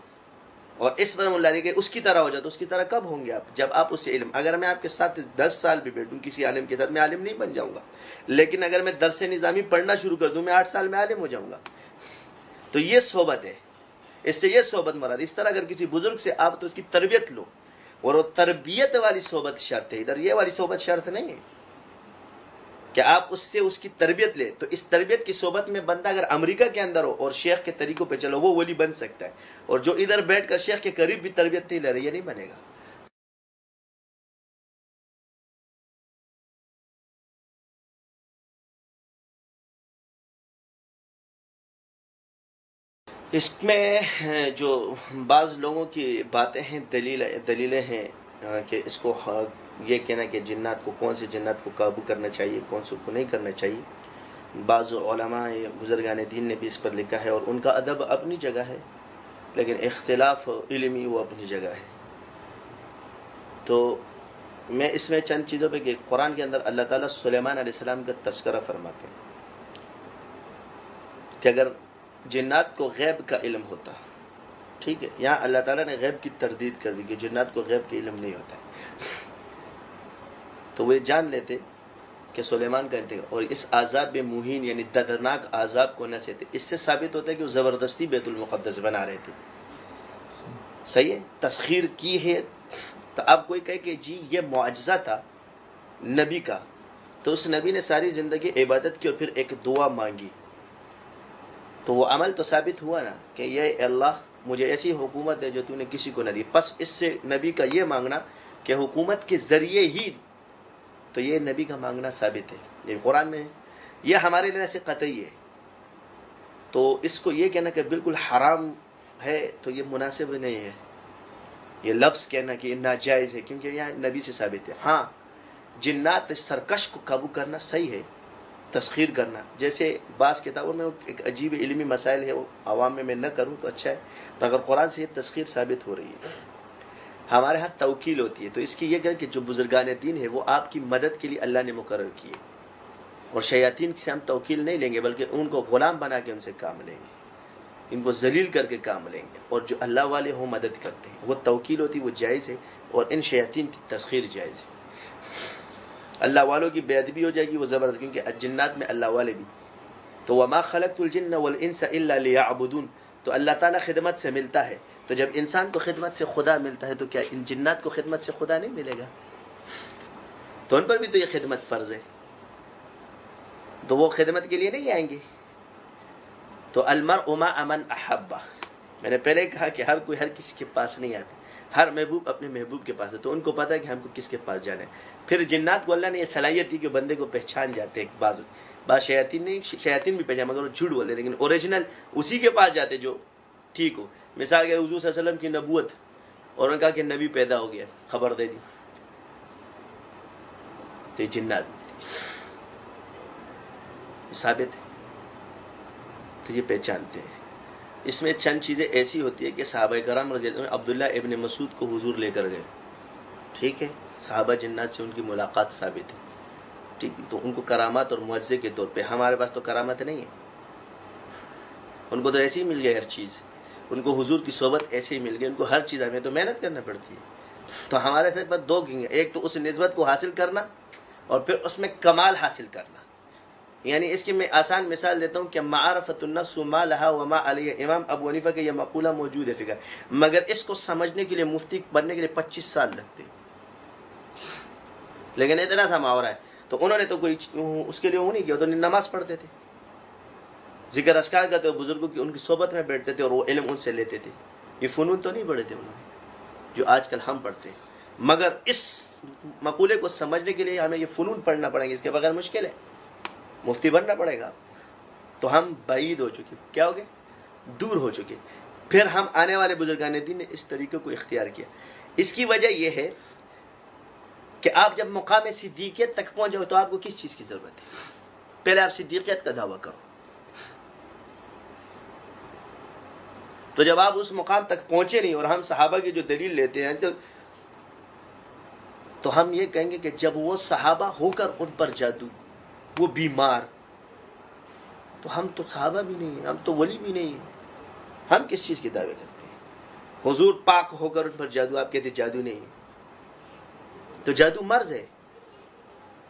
اور اس پر ملا کہ اس کی طرح ہو جائے. تو اس کی طرح کب ہوں گے آپ؟ جب آپ اس سے علم. اگر میں آپ کے ساتھ 10 سال بھی بیٹھوں کسی عالم کے ساتھ میں عالم نہیں بن جاؤں گا. لیکن اگر میں درس نظامی پڑھنا شروع کر دوں میں 8 سال میں عالم ہو جاؤں گا. تو یہ صحبت ہے، اس سے یہ صحبت مراد. اس طرح اگر کسی بزرگ سے آپ تو اس کی تربیت لو، اور وہ تربیت والی صحبت شرط ہے. ادھر یہ والی صحبت شرط نہیں ہے کہ آپ اس سے اس کی تربیت لے. تو اس تربیت کی صحبت میں بندہ اگر امریکہ کے اندر ہو اور شیخ کے طریقوں پہ چلو وہ ولی بن سکتا ہے، اور جو ادھر بیٹھ کر شیخ کے قریب بھی تربیت نہیں لے رہی، یہ نہیں بنے گا. اس میں جو بعض لوگوں کی باتیں ہیں، دلیلیں ہیں کہ اس کو یہ کہنا کہ جنات کو کون سے جنات کو قابو کرنا چاہیے کون سے کو نہیں کرنا چاہیے. بعض علماء بزرگان دین نے بھی اس پر لکھا ہے اور ان کا ادب اپنی جگہ ہے لیکن اختلاف علمی وہ اپنی جگہ ہے. تو میں اس میں چند چیزوں پہ کہ قرآن کے اندر اللہ تعالیٰ سلیمان علیہ السلام کا تذکرہ فرماتے ہیں کہ اگر جنات کو غیب کا علم ہوتا، ٹھیک ہے، یہاں اللہ تعالیٰ نے غیب کی تردید کر دی کہ جنات کو غیب کا علم نہیں ہوتا ہے، تو وہ جان لیتے کہ سلیمان کا انتقال اور اس عذاب مہین یعنی دردناک عذاب کو نہ سہتے. اس سے ثابت ہوتا ہے کہ وہ زبردستی بیت المقدس بنا رہے تھے. صحیح ہے، تسخیر کی ہے. تو اب کوئی کہے کہ جی یہ معجزہ تھا نبی کا، تو اس نبی نے ساری زندگی عبادت کی اور پھر ایک دعا مانگی، تو وہ عمل تو ثابت ہوا نا کہ یہ اللہ مجھے ایسی حکومت ہے جو تو نے کسی کو نہ دی. پس اس سے نبی کا یہ مانگنا کہ حکومت کے ذریعے ہی، تو یہ نبی کا مانگنا ثابت ہے، یہ قرآن میں ہے، یہ ہمارے لیے سے قطعی ہے. تو اس کو یہ کہنا کہ بالکل حرام ہے تو یہ مناسب نہیں ہے، یہ لفظ کہنا کہ یہ ناجائز ہے، کیونکہ یہاں نبی سے ثابت ہے. ہاں جنات سرکش کو قابو کرنا صحیح ہے، تسخیر کرنا، جیسے بعض کتابوں میں ایک عجیب علمی مسائل ہے، وہ عوام میں نہ کروں تو اچھا ہے، مگر قرآن سے یہ تسخیر ثابت ہو رہی ہے. ہمارے ہاں توکیل ہوتی ہے، تو اس کی یہ کہ جو بزرگان دین ہے وہ آپ کی مدد کے لیے اللہ نے مقرر کیے، اور شیاطین سے ہم توکیل نہیں لیں گے بلکہ ان کو غلام بنا کے ان سے کام لیں گے، ان کو ذلیل کر کے کام لیں گے. اور جو اللہ والے ہوں مدد کرتے ہیں وہ توکیل ہوتی، وہ جائز ہے، اور ان شیاطین کی تسخیر جائز ہے. اللہ والوں کی بے ادبی ہو جائے گی وہ زبردست، کیونکہ جنات میں اللہ والے بھی. تو وما خلقت الجن والانس الا ليعبدون، تو اللہ تعالیٰ خدمت سے ملتا ہے. تو جب انسان کو خدمت سے خدا ملتا ہے تو کیا ان جنات کو خدمت سے خدا نہیں ملے گا؟ تو ان پر بھی تو یہ خدمت فرض ہے، تو وہ خدمت کے لیے نہیں آئیں گے. تو المرء مع من احبہ، میں نے پہلے کہا کہ ہر کوئی ہر کسی کے پاس نہیں آتا، ہر محبوب اپنے محبوب کے پاس ہے، تو ان کو پتہ ہے کہ ہم کو کس کے پاس جانا ہے. پھر جنات کو اللہ نے یہ صلاحیت دی کہ بندے کو پہچان جاتے ہیں. بعض شیاطین نہیں، شیاطین بھی پہچان، مگر وہ جھوٹ بولتے، لیکن اوریجنل اسی کے پاس جاتے جو ٹھیک ہو. مثال کے حضور صلی اللہ علیہ وسلم کی نبوت، اور انہوں نے کہا کہ نبی پیدا ہو گیا، خبر دے دی، تو یہ جنات ثابت ہے، تو یہ پہچانتے ہیں. اس میں چند چیزیں ایسی ہوتی ہے کہ صحابہ کرام رضی اللہ عنہ عبداللہ ابن مسعود کو حضور لے کر گئے، ٹھیک ہے، صحابہ جنات سے ان کی ملاقات ثابت ہے، ٹھیک ہے، تو ان کو کرامات اور معجزے کے طور پہ. ہمارے پاس تو کرامت نہیں ہے، ان کو تو ایسے ہی مل گئی ہر چیز، ان کو حضور کی صحبت ایسے ہی مل گئی، ان کو ہر چیز، ہمیں تو محنت کرنا پڑتی ہے. تو ہمارے سے پر دو گنگے، ایک تو اس نسبت کو حاصل کرنا اور پھر اس میں کمال حاصل کرنا. یعنی اس کی میں آسان مثال دیتا ہوں کہ معرفت النفس ما لها وما علیہ، امام ابو حنیفہ کا یہ مقولہ موجود ہے فقہ، مگر اس کو سمجھنے کے لیے مفتی بننے کے لیے 25 سال لگتے، لیکن اتنا سا محاورہ ہے. تو انہوں نے تو کوئی اس کے لیے وہ نہیں کیا، تو نماز پڑھتے تھے، ذکر اذکار کرتے، بزرگوں کی ان کی صحبت میں بیٹھتے تھے اور وہ علم ان سے لیتے تھے. یہ فنون تو نہیں پڑھے تھے انہوں نے جو آج کل ہم پڑھتے ہیں، مگر اس مقولے کو سمجھنے کے لیے ہمیں یہ فنون پڑھنا پڑیں گے، اس کے بغیر مشکل ہے، مفتی بننا پڑے گا. تو ہم بعید ہو چکے، کیا ہو گئے؟ دور ہو چکے. پھر ہم آنے والے بزرگان دین نے اس طریقے کو اختیار کیا. اس کی وجہ یہ ہے کہ آپ جب مقام صدیقیت تک پہنچ جاؤ تو آپ کو کس چیز کی ضرورت ہے؟ پہلے آپ صدیقیت کا دعویٰ کرو. تو جب آپ اس مقام تک پہنچے نہیں، اور ہم صحابہ کی جو دلیل لیتے ہیں تو ہم یہ کہیں گے کہ جب وہ صحابہ ہو کر ان پر جادو، وہ بیمار، تو ہم تو صحابہ بھی نہیں ہیں، ہم تو ولی بھی نہیں ہیں، ہم کس چیز کی دعوے کرتے ہیں؟ حضور پاک ہو کر ان پر جادو، آپ کہتے جادو نہیں ہے. تو جادو مرض ہے،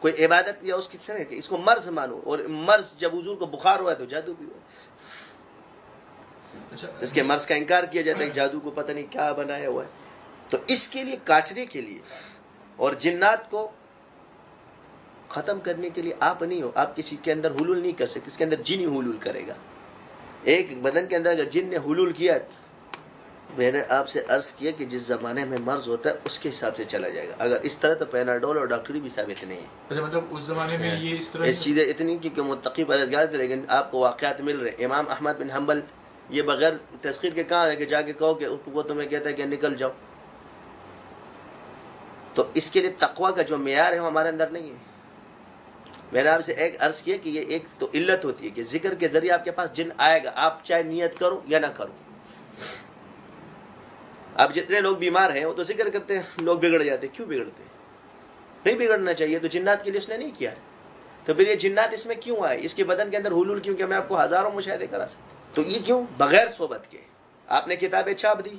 کوئی عبادت یا اس کی طرح کہ اس کو مرض مانو، اور مرض جب حضور کو بخار ہوا ہے تو جادو بھی ہوا. اس کے مرض کا انکار کیا جاتا ہے کہ جادو کو پتہ نہیں کیا بنایا ہوا ہے. تو اس کے لیے کاٹنے کے لیے اور جنات کو ختم کرنے کے لیے آپ نہیں ہو، آپ کسی کے اندر حلول نہیں کر سکتے، اس کے اندر جن ہی حلول کرے گا. ایک بدن کے اندر اگر جن نے حلول کیا، میں نے آپ سے عرض کیا کہ جس زمانے میں مرض ہوتا ہے اس کے حساب سے چلا جائے گا. اگر اس طرح تو پیناڈول اور ڈاکٹری بھی ثابت نہیں ہے. اچھا، مطلب اس زمانے میں یہ اس طرح اس چیزیں اتنی کہ متقی پرہیزگار تھے، لیکن آپ کو واقعات مل رہے. امام احمد بن حنبل یہ بغیر تسخیر کے کہاں ہے کہ جا کے کہو کہ وہ تمہیں کہتا ہے کہ نکل جاؤ. تو اس کے لیے تقوی کا جو معیار ہے وہ ہمارے اندر نہیں ہے. میں نے آپ سے ایک عرض کیا کہ یہ ایک تو علت ہوتی ہے کہ ذکر کے ذریعے آپ کے پاس جن آئے گا، آپ چاہے نیت کرو یا نہ کرو. اب جتنے لوگ بیمار ہیں وہ تو ذکر کرتے ہیں، لوگ بگڑ جاتے ہیں. کیوں بگڑتے ہیں؟ نہیں بگڑنا چاہیے. تو جنات کے لیے اس نے نہیں کیا ہے. تو پھر یہ جنات اس میں کیوں آئے؟ اس کے بدن کے اندر حلول کیوں؟ کہ میں آپ کو ہزاروں مشاہدے کرا سکتا ہوں. تو یہ کیوں؟ بغیر صحبت کے. آپ نے کتابیں چھاپ دی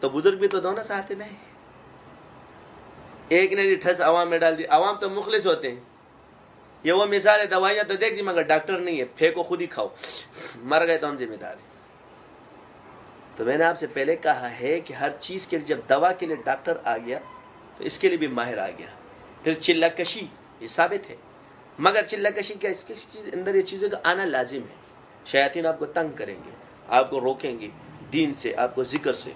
تو بزرگ بھی تو دونوں ساتھ میں. ایک نے ٹھس عوام میں ڈال دی. عوام تو مخلص ہوتے ہیں. یہ وہ مثال ہے، دوائیاں تو دیکھ دی مگر ڈاکٹر نہیں ہے، پھینکو خود ہی کھاؤ، مر گئے تو ہم ذمہ دار ہیں. تو میں نے آپ سے پہلے کہا ہے کہ ہر چیز کے لیے جب دوا کے لیے ڈاکٹر آ گیا تو اس کے لیے بھی ماہر آ گیا. پھر چلہ کشی یہ ثابت ہے، مگر چلہ کشی کیا اس کے اندر یہ چیزوں کا آنا لازم ہے. شیاطین آپ کو تنگ کریں گے، آپ کو روکیں گے دین سے، آپ کو ذکر سے،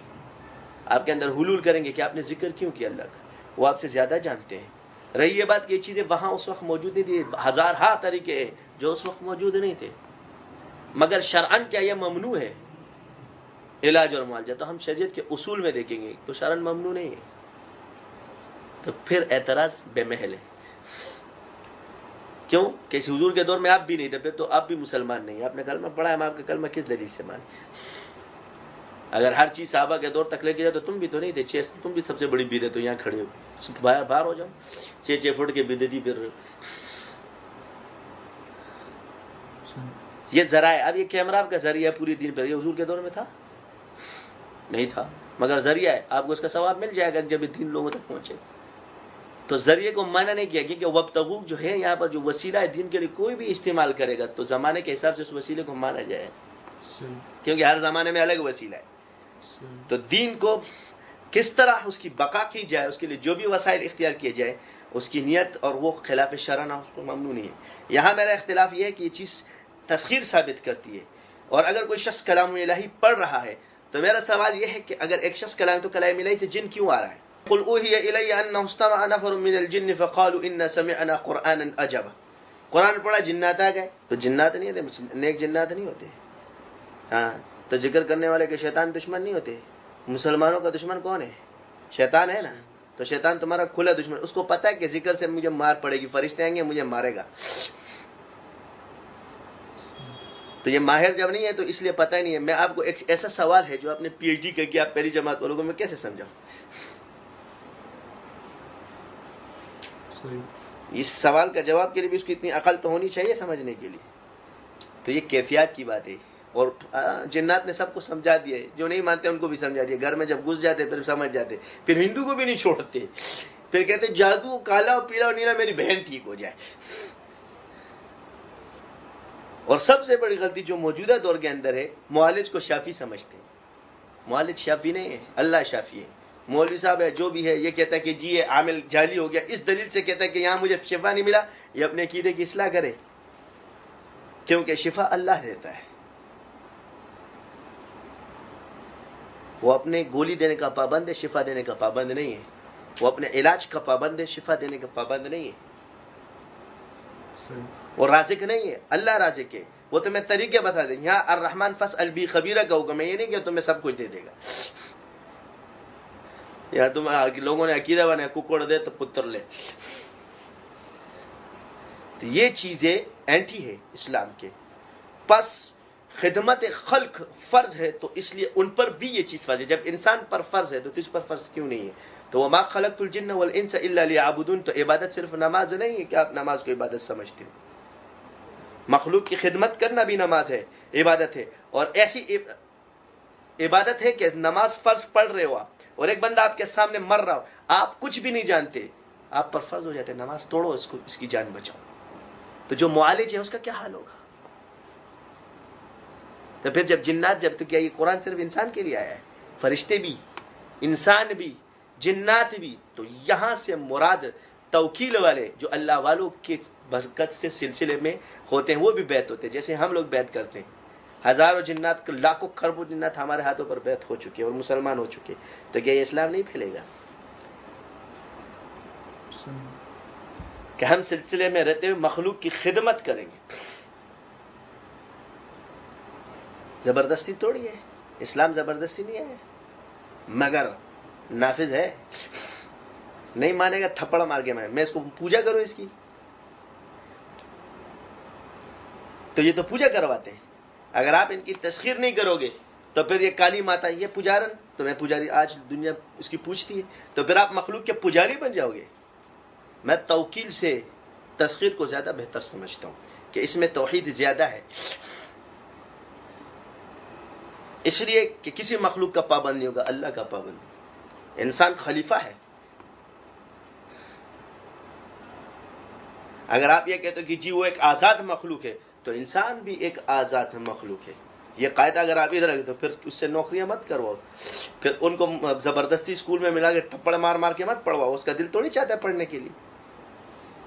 آپ کے اندر حلول کریں گے کہ آپ نے ذکر کیوں کیا اللہ کا. وہ آپ سے زیادہ جانتے ہیں. رہی یہ بات کہ یہ چیزیں وہاں اس وقت موجود نہیں تھی، ہزارہا طریقے ہیں جو اس وقت موجود نہیں تھے، مگر شرعن کیا یہ ممنوع ہے علاج اور معالجہ؟ تو ہم شریعت کے اصول میں دیکھیں گے تو شرعن ممنوع نہیں ہے. تو پھر اعتراض بے محل ہے. کیوں کہ اس حضور کے دور میں آپ بھی نہیں تھے، پھر تو آپ بھی مسلمان نہیں. آپ نے کلمہ پڑھا ہے، ہم آپ کا کلمہ کس دلیل سے مانیں؟ اگر ہر چیز صحابہ کے دور تک لے کے جائے تو تم بھی تو نہیں تھے. تم بھی سب سے بڑی بدعت تو یہاں کھڑے ہو، باہر ہو جاؤ. 6 فٹ کے بدعتی پھر یہ ذرائع. اب یہ کیمرہ آپ کا ذریعہ ہے پوری دین پر. یہ حضور کے دور میں تھا؟ نہیں تھا، مگر ذریعہ ہے. آپ کو اس کا ثواب مل جائے گا جب یہ 3 لوگوں تک پہنچے. تو ذریعے کو معنی نہیں کیا کہ وابتغوا جو ہے یہاں پر جو وسیلہ ہے دین کے لیے کوئی بھی استعمال کرے گا تو زمانے کے حساب سے اس وسیلے کو مانا جائے، کیونکہ ہر زمانے میں الگ وسیلہ ہے. تو دین کو کس طرح اس کی بقا کی جائے، اس کے لیے جو بھی وسائل اختیار کیے جائے، اس کی نیت اور وہ خلاف شرع نہ، اس کو ممنوع نہیں ہے. یہاں میرا اختلاف یہ ہے کہ یہ چیز تسخیر ثابت کرتی ہے. اور اگر کوئی شخص کلام الہی پڑھ رہا ہے تو میرا سوال یہ ہے کہ اگر ایک شخص کلام، تو کلام الہی سے جن کیوں آ رہا ہے؟ قل اوحی الی انہ استمع نفر من الجن فقالوا انا سمعنا قرآنا عجبا. قرآن پڑھا جنات آ گئے. تو جنات نہیں ہوتے، نیک جنات نہیں ہوتے. ہاں، تو ذکر کرنے والے کے شیطان دشمن نہیں ہوتے. مسلمانوں کا دشمن کون ہے؟ شیطان ہے نا. تو شیطان تمہارا کھلا دشمن. اس کو پتہ ہے کہ ذکر سے مجھے مار پڑے گی، فرشتے آئیں گے مجھے مارے گا. تو یہ ماہر جب نہیں ہے تو اس لیے پتہ ہی نہیں ہے. میں آپ کو ایک ایسا سوال ہے جو آپ نے پی ایچ ڈی کر کے آپ پہلی جماعت والوں کو میں کیسے سمجھاؤں؟ اس سوال کا جواب کے لیے بھی اس کی اتنی عقل تو ہونی چاہیے سمجھنے کے لیے. تو یہ کیفیات کی بات ہے. اور جنات نے سب کو سمجھا دیا ہے، جو نہیں مانتے ان کو بھی سمجھا دیا. گھر میں جب گھس جاتے پھر سمجھ جاتے. پھر ہندو کو بھی نہیں چھوڑتے، پھر کہتے جادو کالا اور پیلا اور نیلا میری بہن ٹھیک ہو جائے. اور سب سے بڑی غلطی جو موجودہ دور کے اندر ہے، معالج کو شافی سمجھتے ہیں. معالج شافی نہیں ہے، اللہ شافی ہے. مولوی صاحب ہے جو بھی ہے یہ کہتا ہے کہ جی یہ عامل جعلی ہو گیا، اس دلیل سے کہتا ہے کہ یہاں مجھے شفا نہیں ملا. یہ اپنے عقیدے کی اصلاح کرے، کیونکہ شفا اللہ دیتا ہے. وہ اپنے گولی دینے کا پابند ہے، شفا دینے کا پابند نہیں ہے. وہ اپنے علاج کا پابند ہے، شفا دینے کا پابند نہیں ہے. وہ رازق نہیں ہے، اللہ رازق ہے. وہ تمہیں طریقے بتا دیں. یہاں الرحمن فاسأل بی خبیرہ کا حکم ہے، یہ نہیں کہ تمہیں سب کچھ دے دے گا. یا تم لوگوں نے عقیدہ بنایا ککڑ دے تو پتر لے. تو یہ چیزیں اینٹی ہے اسلام کے. پس خدمت خلق فرض ہے تو اس لیے ان پر بھی یہ چیز فرض ہے. جب انسان پر فرض ہے تو تجھ پر فرض کیوں نہیں ہے؟ تو وما خلقت الجن والانس الا لیعبدون. تو عبادت صرف نماز نہیں ہے کہ آپ نماز کو عبادت سمجھتے ہو. مخلوق کی خدمت کرنا بھی نماز ہے، عبادت ہے. اور ایسی عبادت ہے کہ نماز فرض پڑھ رہے ہو آپ، اور ایک بندہ آپ کے سامنے مر رہا ہو، آپ کچھ بھی نہیں جانتے، آپ پر فرض ہو جاتے ہیں نماز توڑو اس کو، اس کی جان بچاؤ. تو جو معالج ہے اس کا کیا حال ہوگا؟ تو پھر جب جنات، جب تو کیا یہ قرآن صرف انسان کے لیے آیا ہے؟ فرشتے بھی، انسان بھی، جنات بھی. تو یہاں سے مراد توکیل والے جو اللہ والوں کے برکت سے سلسلے میں ہوتے ہیں وہ بھی بیعت ہوتے ہیں. جیسے ہم لوگ بیعت کرتے ہیں، ہزاروں جنات، لاکھوں کروڑوں جنات ہمارے ہاتھوں پر بیعت ہو چکے اور مسلمان ہو چکے. تو کیا یہ اسلام نہیں پھیلے گا کہ ہم سلسلے میں رہتے ہوئے مخلوق کی خدمت کریں گے؟ زبردستی توڑی ہے. اسلام زبردستی نہیں ہے، مگر نافذ ہے. نہیں مانے گا تھپڑ مار کے میں اس کو پوجا کروں اس کی؟ تو یہ تو پوجا کرواتے ہیں. اگر آپ ان کی تسخیر نہیں کرو گے تو پھر یہ کالی ماتا یہ پجارن، تو میں پجاری آج دنیا اس کی پوچھتی ہے، تو پھر آپ مخلوق کے پجاری بن جاؤ گے. میں توکیل سے تسخیر کو زیادہ بہتر سمجھتا ہوں کہ اس میں توحید زیادہ ہے، اس لیے کہ کسی مخلوق کا پابند نہیں ہوگا، اللہ کا پابند. انسان خلیفہ ہے. اگر آپ یہ کہتے ہو کہ جی وہ ایک آزاد مخلوق ہے، تو انسان بھی ایک آزاد مخلوق ہے. یہ قاعدہ اگر آپ ادھر رکھتے تو پھر اس سے نوکریاں مت کرواؤ، پھر ان کو زبردستی اسکول میں ملا کے تھپڑ مار مار کے مت پڑھواؤ. اس کا دل تھوڑی چاہتا ہے پڑھنے کے لیے.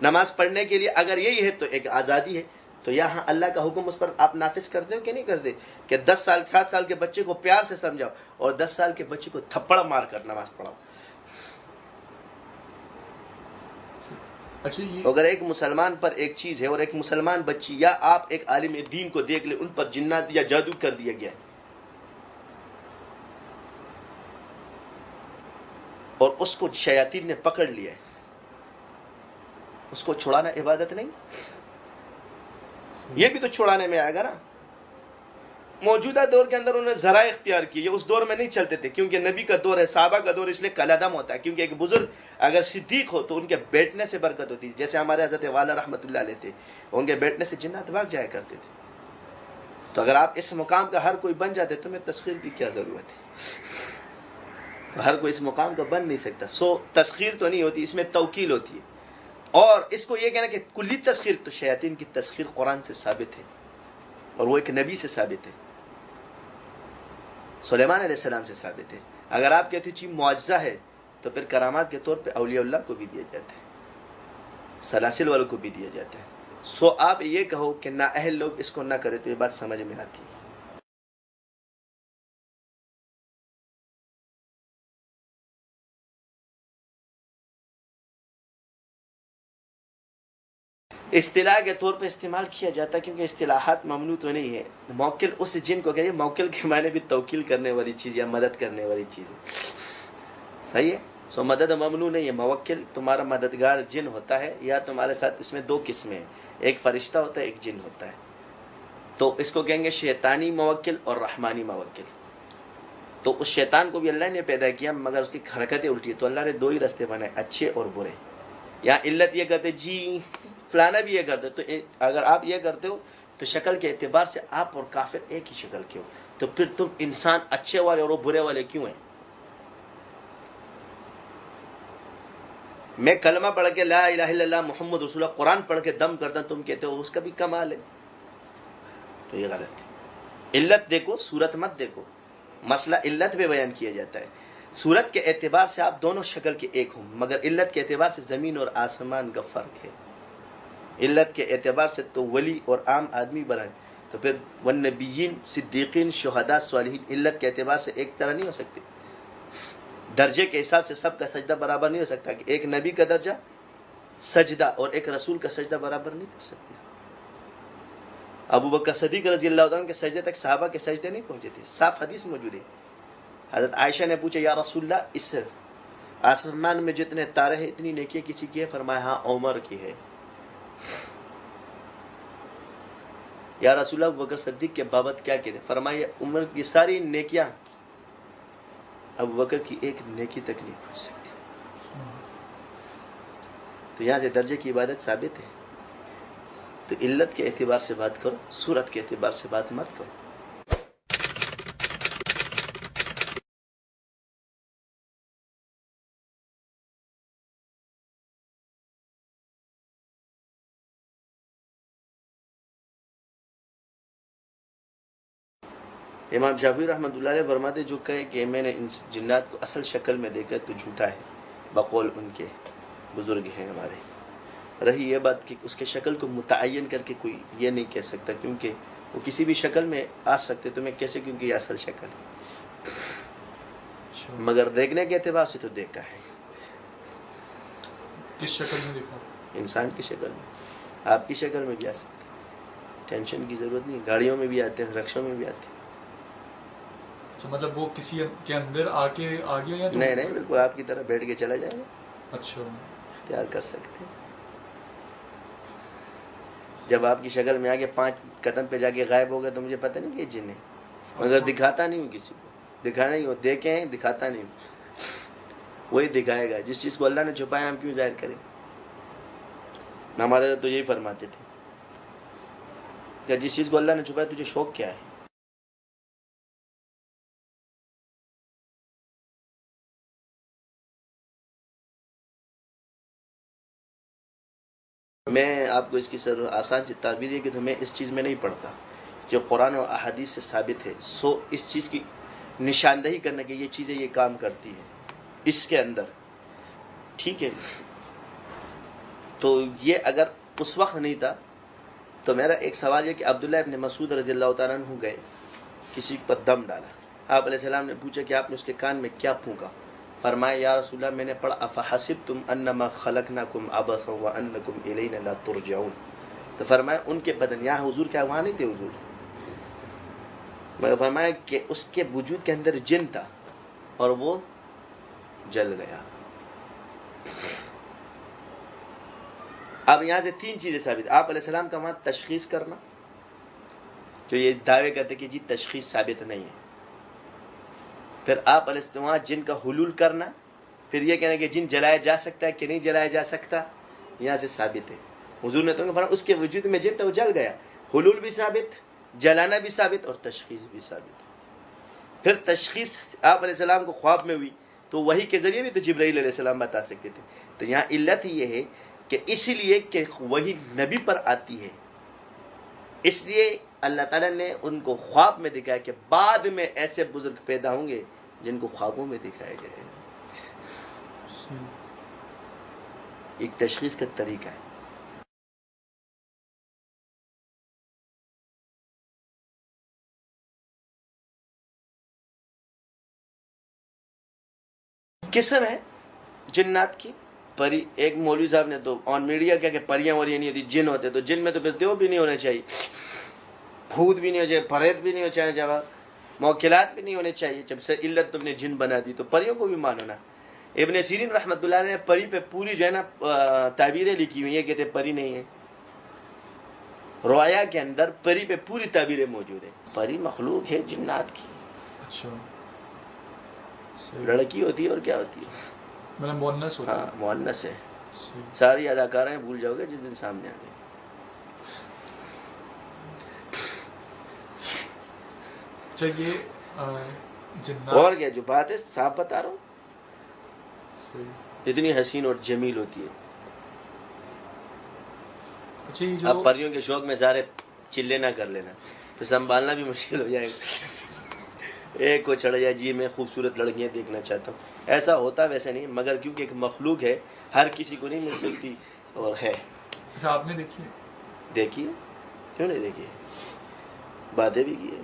نماز پڑھنے کے لیے اگر یہی ہے تو ایک آزادی ہے. تو یہاں اللہ کا حکم اس پر آپ نافذ کرتے ہو کہ نہیں کرتے کہ 10 سال 7 سال کے بچے کو پیار سے سمجھاؤ اور 10 سال کے بچے کو تھپڑ مار کر نماز پڑھاؤ. اگر ایک مسلمان پر ایک چیز ہے اور ایک مسلمان بچی یا آپ ایک عالم دین کو دیکھ لیں ان پر جنات یا جادو کر دیا گیا ہے اور اس کو شیاطین نے پکڑ لیا ہے، اس کو چھڑانا عبادت نہیں؟ یہ بھی تو چھڑانے میں آئے گا نا. موجودہ دور کے اندر انہوں نے ذرائع اختیار کی، یہ اس دور میں نہیں چلتے تھے کیونکہ نبی کا دور ہے، صحابہ کا دور، اس لیے کلعدم ہوتا ہے. کیونکہ ایک بزرگ اگر صدیق ہو تو ان کے بیٹھنے سے برکت ہوتی ہے. جیسے ہمارے حضرت والا رحمۃ اللہ علیہ تھے، ان کے بیٹھنے سے جنات بھاگ جایا کرتے تھے. تو اگر آپ اس مقام کا ہر کوئی بن جاتے تو میں تسخیر کی کیا ضرورت ہے؟ تو ہر کوئی اس مقام کا بن نہیں سکتا. تسخیر تو نہیں ہوتی، اس میں توکیل ہوتی ہے. اور اس کو یہ کہنا کہ کلی تسخیر، تو شیاطین کی تسخیر قرآن سے ثابت ہے اور وہ ایک نبی سے ثابت ہے، سلیمان علیہ السلام سے ثابت ہے. اگر آپ کہتے ہیں چیز معجزہ ہے تو پھر کرامات کے طور پہ اولیاء اللہ کو بھی دیا جاتا ہے، سلاسل والوں کو بھی دیا جاتا ہے. آپ یہ کہو کہ نااہل لوگ اس کو نہ کرے تو یہ بات سمجھ میں آتی ہے. اصطلاح کے طور پہ استعمال کیا جاتا ہے کیونکہ اصطلاحات ممنوع تو نہیں ہے. موکل اس جن کو کہیے، موکل کے معنی بھی توکیل کرنے والی چیز یا مدد کرنے والی چیز ہے. صحیح ہے. مدد ممنوع نہیں ہے. موکل تمہارا مددگار جن ہوتا ہے یا تمہارے ساتھ. اس میں 2 قسمیں ہیں، ایک فرشتہ ہوتا ہے، ایک جن ہوتا ہے. تو اس کو کہیں گے شیطانی موکل اور رحمانی موکل. تو اس شیطان کو بھی اللہ نے پیدا کیا مگر اس کی حرکتیں الٹی، تو اللہ نے 2 ہی رستے بنائے، اچھے اور برے. یا علت یہ کرتے جی فلانا بھی یہ کرتے. تو اگر آپ یہ کرتے ہو تو شکل کے اعتبار سے آپ اور کافر ایک ہی شکل کے ہو، تو پھر تم انسان اچھے والے اور وہ برے والے کیوں ہیں؟ میں کلمہ پڑھ کے لا الہ الا اللہ محمد رسول اللہ قرآن پڑھ کے دم کرتا، تم کہتے ہو اس کا بھی کمال ہے. تو یہ غلط ہے. علت دیکھو، صورت مت دیکھو. مسئلہ علت پہ بیان کیا جاتا ہے. صورت کے اعتبار سے آپ دونوں شکل کے ایک ہوں، مگر علت کے اعتبار سے زمین اور آسمان کا فرق ہے. علت کے اعتبار سے تو ولی اور عام آدمی برائے، تو پھر والنبیین، صدیقین، شہداء، صالحین علت کے اعتبار سے ایک طرح نہیں ہو سکتے. درجے کے حساب سے سب کا سجدہ برابر نہیں ہو سکتا کہ ایک نبی کا درجہ سجدہ اور ایک رسول کا سجدہ برابر نہیں کر سکتے. ابو بکر صدیق رضی اللہ عنہ کے سجدے تک صحابہ کے سجدے نہیں پہنچے تھے. صاف حدیث موجود ہے. حضرت عائشہ نے پوچھا یا رسول اللہ اس آسمان میں جتنے تارے ہیں اتنی نیکیاں کسی کی ہے؟ فرمایا ہاں عمر کی ہے. یا رسول اللہ ابو بکر صدیق کے بابت کیا کہتے؟ فرمایا عمر کی ساری نیکیاں ابو بکر کی ایک نیکی تک نہیں پہنچ سکتی. تو یہاں سے درجے کی عبادت ثابت ہے. تو علت کے اعتبار سے بات کرو، صورت کے اعتبار سے بات مت کرو. امام شافعی رحمۃ اللہ علیہ فرماتے جو کہے کہ میں نے ان جنات کو اصل شکل میں دیکھا تو جھوٹا ہے، بقول ان کے بزرگ ہیں ہمارے. رہی یہ بات کہ اس کے شکل کو متعین کر کے کوئی یہ نہیں کہہ سکتا کیونکہ وہ کسی بھی شکل میں آ سکتے، تو میں کیسے کیونکہ یہ اصل شکل ہے. مگر دیکھنے کے اعتبار سے تو دیکھا ہے. کس شکل میں دیکھا؟ انسان کی شکل میں، آپ کی شکل میں بھی آ سکتے. ٹینشن کی ضرورت نہیں. گاڑیوں میں بھی آتے ہیں، رکشوں میں بھی آتے ہیں. مطلب وہ کسی کے اندر آ کے آ گیا یا نہیں بالکل آپ کی طرح بیٹھ کے چلا جائے گا. اچھا اختیار کر سکتے ہیں. جب آپ کی شکل میں آگے 5 قدم پہ جا کے غائب ہو گئے تو مجھے پتہ نہیں کہ یہ جن ہے، مگر دکھاتا نہیں ہوں کسی کو، دکھانا ہی ہو دیکھے ہیں دکھاتا نہیں ہوں، وہی دکھائے گا. جس چیز کو اللہ نے چھپایا ہم کیوں ظاہر کریں؟ ہمارے تو یہی فرماتے تھے کہ جس چیز کو اللہ نے چھپایا تجھے شوق کیا ہے؟ میں آپ کو اس کی آسان سی تعبیر ہے کہ تمہیں اس چیز میں نہیں پڑتا جو قرآن و احادیث سے ثابت ہے، سو اس چیز کی نشاندہی کرنا کہ یہ چیزیں یہ کام کرتی ہیں اس کے اندر، ٹھیک ہے. تو یہ اگر اس وقت نہیں تھا تو میرا ایک سوال یہ کہ عبداللہ ابن مسعود رضی اللہ تعالیٰ عنہ گئے، کسی پر دم ڈالا، آپ علیہ السلام نے پوچھا کہ آپ نے اس کے کان میں کیا پھونکا؟ فرمایا یا رسول اللہ میں نے پڑھا افحسبتم انما خلقناکم عبثا وانکم الینا لا ترجعون. تو فرمایا ان کے بدن، یہاں حضور کیا وہاں نہیں تھے حضور، میں فرمایا کہ اس کے وجود کے اندر جن تھا اور وہ جل گیا. اب یہاں سے 3 چیزیں ثابت. آپ علیہ السلام کا وہاں تشخیص کرنا، جو یہ دعوے کرتے کہ جی تشخیص ثابت نہیں ہے. پھر آپ علیہ السلام وہاں جن کا حلول کرنا، پھر یہ کہنا کہ جن جلایا جا سکتا ہے کہ نہیں جلایا جا سکتا، یہاں سے ثابت ہے. حضور نے تو فرمایا اس کے وجود میں جن تھا وہ جل گیا، حلول بھی ثابت، جلانا بھی ثابت اور تشخیص بھی ثابت. پھر تشخیص آپ علیہ السلام کو خواب میں ہوئی تو وحی کے ذریعے بھی تو جبرائیل علیہ السلام بتا سکتے تھے. تو یہاں علت یہ ہے کہ اس لیے کہ وہی نبی پر آتی ہے، اس لیے اللہ تعالیٰ نے ان کو خواب میں دکھایا کہ بعد میں ایسے بزرگ پیدا ہوں گے جن کو خوابوں میں دکھائے گئے. ایک تشخیص کا طریقہ ہے. قسم ہے جنات کی. پری ایک مولوی صاحب نے تو آن میڈیا کیا کہ پریاں وریاں نہیں ہوتی جن ہوتے، تو جن میں تو پھر دیو بھی نہیں ہونے چاہیے، بھوت بھی نہیں ہونے چاہیے، پریت بھی نہیں ہونے چاہیے، جب موکلات بھی نہیں ہونے چاہیے. جب سے علت تم نے جن بنا دی تو پریوں کو بھی مانو نا. ابن سیرین رحمۃ اللہ علیہ نے پری پہ پوری جو ہے نا تعبیریں لکھی ہوئی ہیں، کہتے پری نہیں ہے. رویا کے اندر پری پہ پوری تعبیریں موجود ہیں. پری مخلوق ہے جنات کی. اچھا لڑکی ہوتی ہے اور کیا ہوتی ہے؟ مطلب مؤنث ہوتی ہے. ہاں مؤنث ہے. ساری اداکاریں بھول جاؤ گے جس دن سامنے آ گئی. اچھا یہ جنات اور کیا جو بات ہے صاف بتا رہا ہوں، اتنی حسین اور جمیل ہوتی ہے. اچھا یہ جو اب پریوں کے شوق میں سارے چلے نہ کر لینا تو سنبھالنا بھی مشکل ہو جائے گا. ایک کو چڑھ جائے جی میں خوبصورت لڑکیاں دیکھنا چاہتا ہوں، ایسا ہوتا ویسے نہیں، مگر کیونکہ ایک مخلوق ہے ہر کسی کو نہیں مل سکتی اور ہے. اچھا آپ نے دیکھی ہے؟ دیکھیے کیوں نہیں دیکھیے، باتیں بھی کی ہے.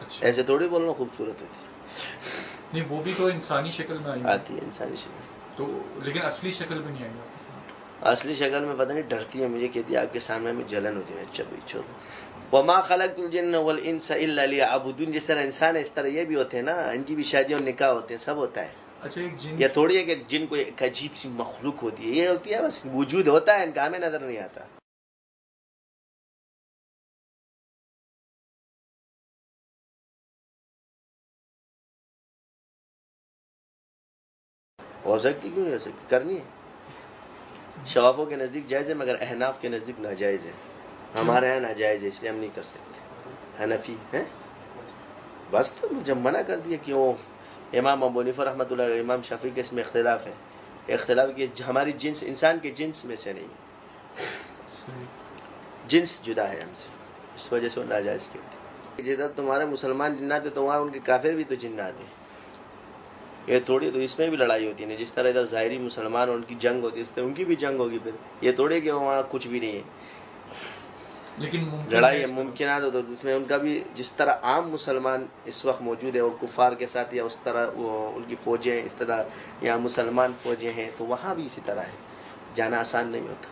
اچھا ایسے تھوڑی بولنا خوبصورت ہوتی نہیں، وہ بھی تو انسانی شکل میں آئی ہے. آتی ہے انسانی شکل. تو لیکن اصلی شکل میں نہیں آئی آپ کے سامنے. اصلی شکل میں پتہ نہیں ڈرتی ہے مجھے، کہتی ہے آپ کے سامنے میں جلن ہوتی ہے. اچھا بھائی چلو. وما خلقت الجن والانس الا ليعبدون. جس طرح انسان ہے اس طرح یہ بھی ہوتے ہیں نا، ان کی بھی شادیاں اور نکاح ہوتے ہیں، سب ہوتا ہے. اچھا ایک جن یہ تھوڑی ہے کہ جن کو ایک عجیب سی مخلوق ہوتی ہے، یہ ہوتی ہے بس وجود ہوتا ہے ان کا، ہمیں نظر نہیں آتا. ہو سکتی کیوں نہیں ہو سکتی، کرنی ہے. شوافوں کے نزدیک جائز ہے مگر احناف کے نزدیک ناجائز ہے. ہمارے یہاں ناجائز ہے اس لیے ہم نہیں کر سکتے. حنفی ہیں بس، تو جب منع کر دیا کہ وہ امام ابو حنیفہ رحمۃ اللہ علیہ، امام شافعی کے اس میں اختلاف ہے. اختلاف کہ ہماری جنس انسان کے جنس میں سے نہیں، جنس جدا ہے ہم سے، اس وجہ سے وہ ناجائز کہتے ہیں. جدھر تمہارے مسلمان جنات ہیں تو وہاں ان کے کافر بھی تو جنات ہیں. یہ تھوڑی تو اس میں بھی لڑائی ہوتی ہے، جس طرح ادھر ظاہری مسلمان اور ان کی جنگ ہوتی ہے اس طرح ان کی بھی جنگ ہوگی. پھر یہ تھوڑی کہ وہاں کچھ بھی نہیں ہے. لیکن لڑائی ہے ممکنات ہو تو اس میں ان کا بھی، جس طرح عام مسلمان اس وقت موجود ہے اور کفار کے ساتھ، یا اس طرح وہ ان کی فوجیں اس طرح یا مسلمان فوجیں ہیں، تو وہاں بھی اسی طرح ہے. جانا آسان نہیں ہوتا.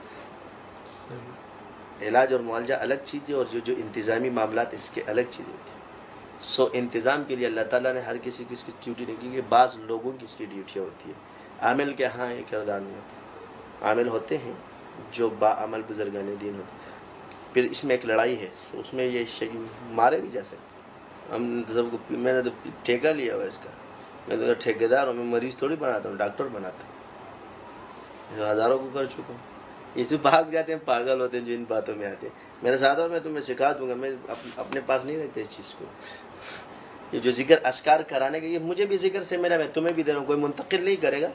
علاج اور معالجہ الگ چیز ہے، اور جو انتظامی معاملات اس کے الگ چیز ہوتی ہے. سو انتظام کے لیے اللہ تعالیٰ نے ہر کسی کی اس کی ڈیوٹی نہیں کی، کہ بعض لوگوں کی اس کی ڈیوٹیاں ہوتی ہے. عامل کے ہاں یہ کردار نہیں ہوتا. عامل ہوتے ہیں جو باعمل بزرگان دین ہوتے. پھر اس میں ایک لڑائی ہے, اس میں یہ مارے بھی جا سکتے. ہم سب کو, میں نے تو ٹھیکہ لیا ہوا اس کا, میں تو ٹھیکیدار ہوں, میں مریض تھوڑی بناتا ہوں, ڈاکٹر بناتا ہوں, جو ہزاروں کو کر چکا ہوں. یہ جو بھاگ جاتے ہیں پاگل ہوتے ہیں جو ان باتوں میں آتے ہیں. میرے ساتھ ہو, میں تمہیں سکھا دوں گا, میں اپنے پاس نہیں رکھتے اس چیز کو. یہ جو ذکر اذکار کرانے کا, یہ مجھے بھی ذکر سے ملا, میں تمہیں بھی دے رہا ہوں, کوئی منتقل نہیں کرے گا,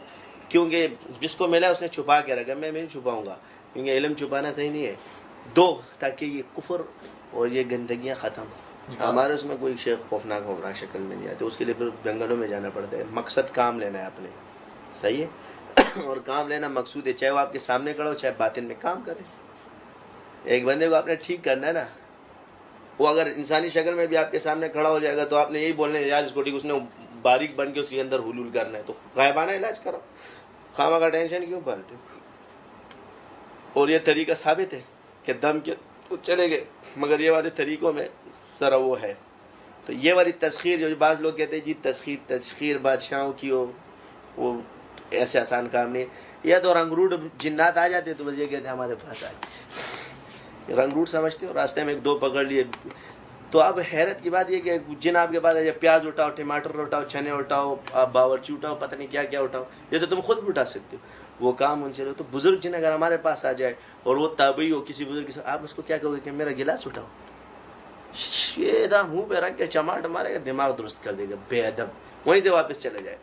کیونکہ جس کو ملا اس نے چھپا کے رکھا. میں نہیں چھپاؤں گا, کیونکہ علم چھپانا صحیح نہیں ہے. تاکہ یہ کفر اور یہ گندگیاں ختم. ہمارے اس میں کوئی شیخ خوفناک شکل میں نہیں آتے, اس کے لیے پھر جنگلوں میں جانا پڑتا ہے. مقصد کام لینا ہے اپنے, صحیح ہے, اور کام لینا مقصود ہے, چاہے وہ آپ کے سامنے کھڑا ہو چاہے باطن میں کام کرے. ایک بندے کو آپ نے ٹھیک کرنا ہے نا, وہ اگر انسانی شکل میں بھی آپ کے سامنے کھڑا ہو جائے گا تو آپ نے یہی بولنا ہے یار اس کو ٹھیک, اس نے باریک بن کے اس کے اندر حلول کرنا ہے, تو غائبانہ علاج کرو, خامہ کا ٹینشن کیوں پالتے ہو. اور یہ طریقہ ثابت ہے کہ دم کے چلے گئے, مگر یہ والے طریقوں میں ذرا وہ ہے. تو یہ والی تسخیر جو بعض لوگ کہتے ہیں جی تسخیر بادشاہوں کی ہو, وہ ایسے آسان کام نہیں. یا تو رنگروٹ جنات آ جاتے تو بس یہ کہتے ہیں ہمارے پاس آئے, رنگروٹ سمجھتے ہو, راستے میں ایک دو پکڑ لیے. تو اب حیرت کی بات یہ کہ جن آپ کے پاس ہے, پیاز اٹھاؤ, ٹماٹر اٹھاؤ, چنے اٹھاؤ, آپ باورچی اٹھاؤ, پتہ نہیں کیا کیا اٹھاؤ, یہ تو تم خود بھی اٹھا سکتے ہو, وہ کام ان سے لو. تو بزرگ جن اگر ہمارے پاس آ جائے اور وہ تابعی ہو کسی بزرگ کے, آپ اس کو کیا کہو گے کہ میرا گلاس اٹھاؤ, یہ تھا منہ پہ رکھ کے چماٹ مارے گا, دماغ درست کر دے گا, بے ادب, وہیں سے واپس چلے جائے.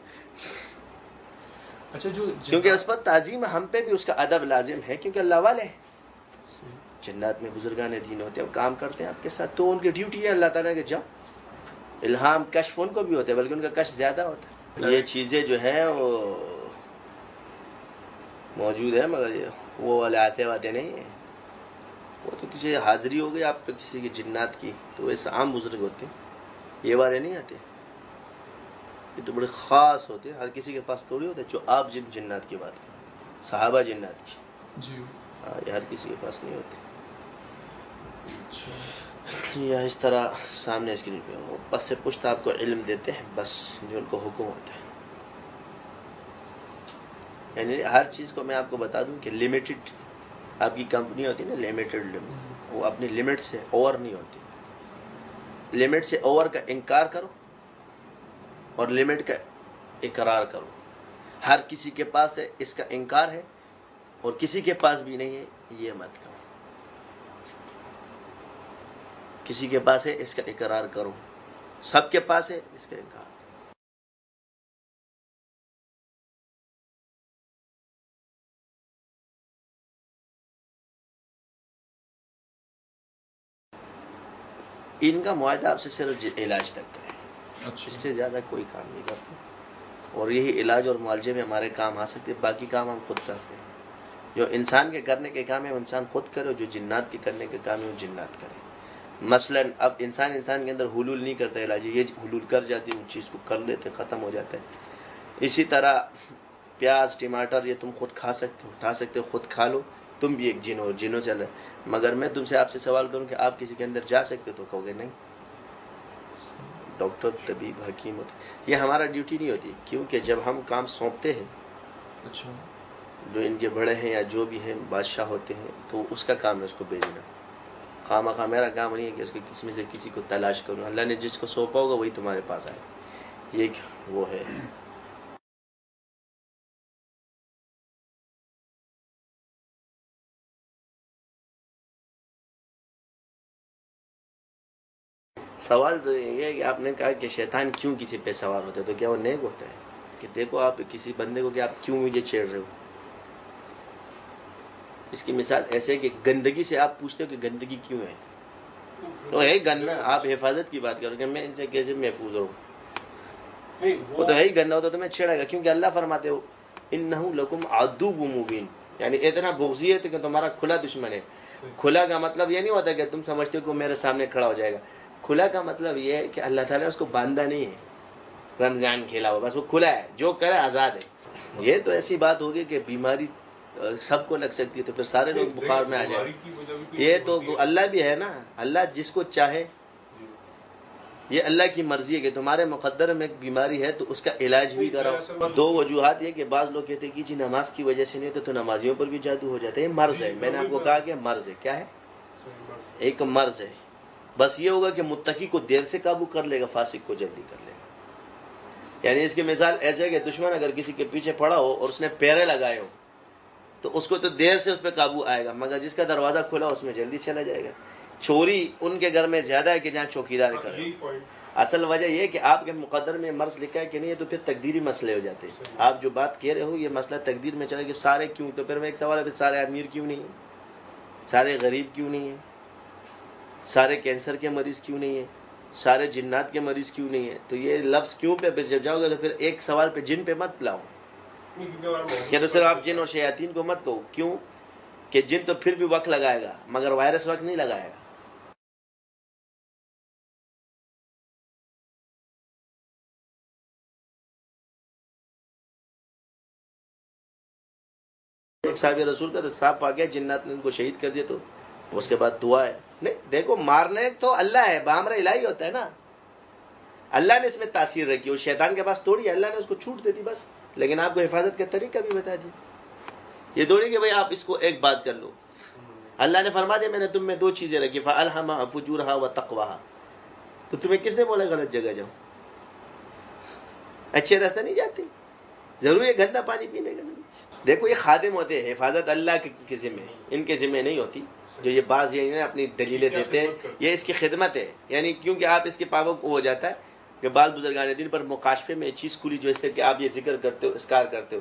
اچھا, جو کیونکہ اس پر تعظیم, ہم پہ بھی اس کا ادب لازم ہے, کیونکہ اللہ والے ہیں. جنات میں بزرگان دین ہوتے ہیں, کام کرتے ہیں آپ کے ساتھ, تو ان کی ڈیوٹی ہے اللہ تعالیٰ کے جاؤ. الہام کشف ان کو بھی ہوتا ہے, بلکہ ان کا کشف زیادہ ہوتا ہے. یہ چیزیں جو ہیں وہ موجود ہے, مگر وہ والے آتے واتے نہیں ہیں. وہ تو کسی حاضری ہو گئی آپ پہ کسی کی جنات کی, تو ایسے عام بزرگ ہوتے ہیں, یہ والے نہیں آتے. یہ تو بڑے خاص ہوتے ہیں, ہر کسی کے پاس تھوڑی ہوتے جو آپ جن جنات کی بات کریں, صحابہ جنات کی, جی, یہ ہر کسی کے پاس نہیں ہوتے. یا اس طرح سامنے اسکرین پہ ہو, بس سے پشت آپ کو علم دیتے ہیں, بس جو ان کو حکم ہوتا ہے. یعنی ہر چیز کو میں آپ کو بتا دوں کہ لمیٹڈ آپ کی کمپنی ہوتی ہے نا, لمیٹڈ, وہ اپنی لمٹ سے اوور نہیں ہوتی. لمٹ سے اوور کا انکار کرو اور لمٹ کا اقرار کرو. ہر کسی کے پاس ہے, اس کا انکار ہے, اور کسی کے پاس بھی نہیں ہے, یہ مت کرو. کسی کے پاس ہے اس کا اقرار کرو, سب کے پاس ہے اس کا انکار. ان کا معاہدہ آپ سے صرف علاج تک کا ہے, اس سے زیادہ کوئی کام نہیں کرتے, اور یہی علاج اور معالجے میں ہمارے کام آ سکتے. باقی کام ہم خود کرتے ہیں. جو انسان کے کرنے کے کام ہے وہ انسان خود کرے, اور جو جنات کے کرنے کے کام ہے وہ جنات کرے. مثلا اب انسان کے اندر حلول نہیں کرتا علاج, یہ حلول کر جاتی ہے, اس چیز کو کر لیتے, ختم ہو جاتا ہے. اسی طرح پیاز ٹماٹر یہ تم خود کھا سکتے ہو, اٹھا سکتے ہو, خود کھا لو, تم بھی ایک جن ہو, جنوں سے الگ. مگر میں تم سے آپ سے سوال کروں کہ آپ کسی کے اندر جا سکتے ہو, تو کہو گے نہیں. ڈاکٹر, طبیب, حکیم ہوتے, یہ ہمارا ڈیوٹی نہیں ہوتی, کیونکہ جب ہم کام سونپتے ہیں, جو ان کے بڑے ہیں یا جو بھی ہیں بادشاہ ہوتے ہیں, تو اس کا کام ہے اس کو بھیجنا. خواہ مخواہ میرا کام نہیں ہے کہ اس کے کسی میں سے کسی کو تلاش کروں. اللہ نے جس کو سونپا ہوگا وہی تمہارے پاس آئے, یہ وہ ہے. سوال تو یہ ہے کہ آپ نے کہا کہ شیطان کیوں کسی پہ سوار ہوتا ہے, تو کیا وہ نیک ہوتا ہے؟ کہ دیکھو آپ کسی بندے کو کہ آپ کیوں مجھے چھیڑ رہے ہو. اس کی مثال ایسے ہے کہ گندگی سے آپ پوچھتے ہو کہ گندگی کیوں ہے, تو ہے گندہ, آپ حفاظت کی بات کرو کہ میں ان سے کیسے محفوظ رہوں. وہ تو ہے ہی گندا ہوتا تو میں چھیڑے گا, کیونکہ اللہ فرماتے ہو انہ لکم عدو مبین, یعنی اتنا بغضی ہے کہ تمہارا کھلا دشمن ہے. کھلا کا مطلب یہ نہیں ہوتا کہ تم سمجھتے ہو کہ میرے سامنے کھڑا ہو جائے گا. کھلا کا مطلب یہ ہے کہ اللہ تعالیٰ نے اس کو باندھا نہیں ہے, رمضان کھیلا ہوا, بس وہ کھلا ہے, جو کرے آزاد ہے. یہ تو ایسی بات ہوگی کہ بیماری سب کو لگ سکتی ہے, تو پھر سارے لوگ بخار میں آ جائیں. یہ تو اللہ بھی ہے نا, اللہ جس کو چاہے یہ اللہ کی مرضی ہے کہ تمہارے مقدر میں ایک بیماری ہے تو اس کا علاج بھی کراؤ. دو وجوہات یہ کہ بعض لوگ کہتے ہیں کہ جی نماز کی وجہ سے نہیں ہوتا تو نمازیوں پر بھی جادو ہو جاتا ہے. یہ مرض ہے. میں نے آپ کو کہا کہ مرض ہے. کیا ہے؟ ایک مرض ہے. بس یہ ہوگا کہ متقی کو دیر سے قابو کر لے گا، فاسق کو جلدی کر لے گا. یعنی اس کی مثال ایسے ہے کہ دشمن اگر کسی کے پیچھے پڑا ہو اور اس نے پیرے لگائے ہو تو اس کو تو دیر سے اس پہ قابو آئے گا، مگر جس کا دروازہ کھلا اس میں جلدی چلا جائے گا. چوری ان کے گھر میں زیادہ ہے کہ جہاں چوکیدار کرے. اصل وجہ یہ ہے کہ آپ کے مقدر میں مرض لکھا ہے کہ نہیں ہے تو پھر تقدیری مسئلے ہو جاتے ہیں. آپ جو بات کہہ رہے ہو یہ مسئلہ تقدیر میں چلے کہ سارے کیوں، تو پھر میں ایک سوال ہے پھر سارے امیر کیوں نہیں ہیں، سارے غریب کیوں نہیں ہیں، سارے کینسر کے مریض کیوں نہیں ہیں، سارے جنات کے مریض کیوں نہیں ہیں. تو یہ لفظ کیوں پہ پھر جب جاؤ گے تو پھر ایک سوال پہ جن پہ مت لاؤ کہ تو صرف آپ جن اور شیاطین کو مت کہو. کیوں کہ جن تو پھر بھی وقت لگائے گا مگر وائرس وقت نہیں لگائے گا. ایک صحابی رسول کا تو صاحب پا گیا جنات نے ان کو شہید کر دیا، تو اس کے بعد دعا ہے. نہیں دیکھو مارنے تو اللہ ہے، بامر الہی ہوتا ہے نا، اللہ نے اس میں تاثیر رکھی. وہ شیطان کے پاس توڑی ہے، اللہ نے اس کو چھوٹ دے دی بس. لیکن آپ کو حفاظت کا طریقہ بھی بتا دیا. یہ توڑی کہ بھئی آپ اس کو ایک بات کر لو. اللہ نے فرما دیا میں نے تم میں دو چیزیں رکھی، فَأَلْهَمَهَا فُجُورَهَا وَتَقْوَاهَا. تو تمہیں کس نے بولا غلط جگہ جاؤ؟ اچھے راستے نہیں جاتے، ضروری ہے گندا پانی پینے کا. دیکھو یہ خادم ہوتے ہیں، حفاظت اللہ کے ذمہ ہے، ان کے ذمہ نہیں ہوتی. جو یہ بعض یہ اپنی دلیلیں دیتے ہیں یہ اس کی خدمت ہے. یعنی کیونکہ آپ اس کے پابند ہو جاتا ہے کہ بعض بزرگان دین پر مکاشفے میں یہ چیز کھلی جو ہے کہ آپ یہ ذکر کرتے ہو، اذکار کرتے ہو،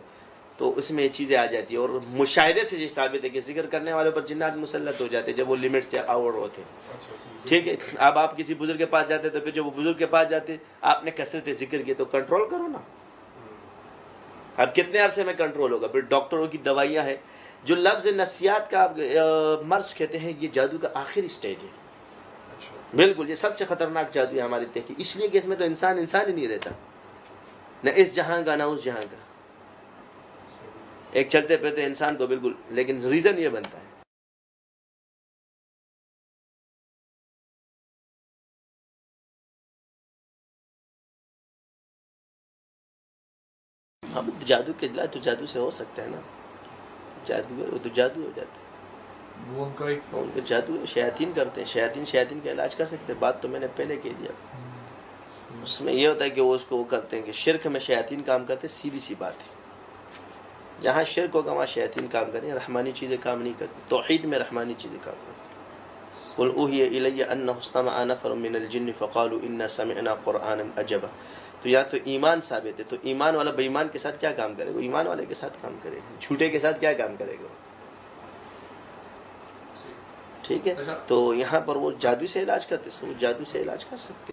تو اس میں یہ چیزیں آ جاتی ہیں. اور مشاہدے سے یہ ثابت ہے کہ ذکر کرنے والوں پر جنات مسلط ہو جاتے ہیں جب وہ لمٹ سے آؤٹ ہوتے ہیں. ٹھیک ہے، اب آپ کسی بزرگ کے پاس جاتے تو پھر جب وہ بزرگ کے پاس جاتے آپ نے کثرت ذکر کی تو کنٹرول کرو نا. اب کتنے عرصے میں کنٹرول ہوگا؟ پھر ڈاکٹروں کی دوائیاں ہیں. جو لفظ نفسیات کا مرض کہتے ہیں یہ جادو کا آخری سٹیج ہے. بالکل یہ سب سے خطرناک جادو ہے ہماری تحقیق، اس لیے کہ اس میں تو انسان ہی نہیں رہتا، نہ اس جہاں کا نہ اس جہاں کا. ایک چلتے پھرتے انسان کو بالکل، لیکن ریزن یہ بنتا ہے. اب جادو کے علاج تو جادو سے ہو سکتا ہے نا، جادو ہے وہ تو جادو ہو جاتا ہے. وہ ان کا ایک ان کو جادو شیاطین کرتے ہیں، شیاطین کا علاج کر سکتے ہیں. بات تو میں نے پہلے کہہ دیا. اس میں یہ ہوتا ہے کہ وہ اس کو وہ کرتے ہیں کہ شرک میں شیاطین کام کرتے ہیں. سیدھی سی بات ہے، جہاں شرک ہوگا وہاں شیاطین کام کریں، رحمانی چیزیں کام نہیں کرتی. توحید میں رحمانی چیزیں کام کرتی. قل اوحی الی انہ استمع نفر من الجن فقالوا انا سمعنا قرآنا عجبا. تو یا تو ایمان ثابت ہے، تو ایمان والا بے ایمان کے ساتھ کیا کام کرے گا؟ ایمان والے کے ساتھ کام کرے گا. جھوٹے کے ساتھ کیا کام کرے گا؟ ٹھیک ہے، تو یہاں پر وہ جادو سے علاج کرتے ہیں، وہ جادو سے علاج کر سکتے ہیں.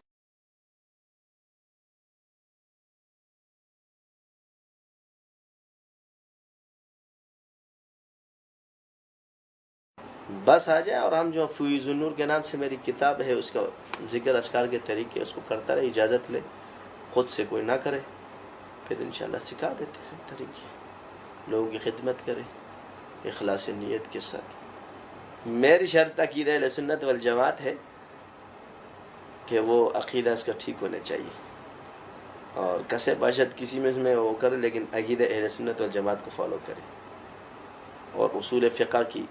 بس آ جائے اور ہم جو فیوز النور کے نام سے میری کتاب ہے اس کا ذکر اذکار کے طریقے اس کو کرتا رہے، اجازت لے، خود سے کوئی نہ کرے، پھر انشاءاللہ سکھا دیتے ہیں طریقے. لوگوں کی خدمت کرے اخلاص نیت کے ساتھ. میری شرط عقیدہ اہل سنت والجماعت ہے کہ وہ عقیدہ اس کا ٹھیک ہونا چاہیے، اور کسے باشد کسی میں وہ کرے لیکن عقیدہ اہل سنت والجماعت کو فالو کرے، اور اصول فقہ کی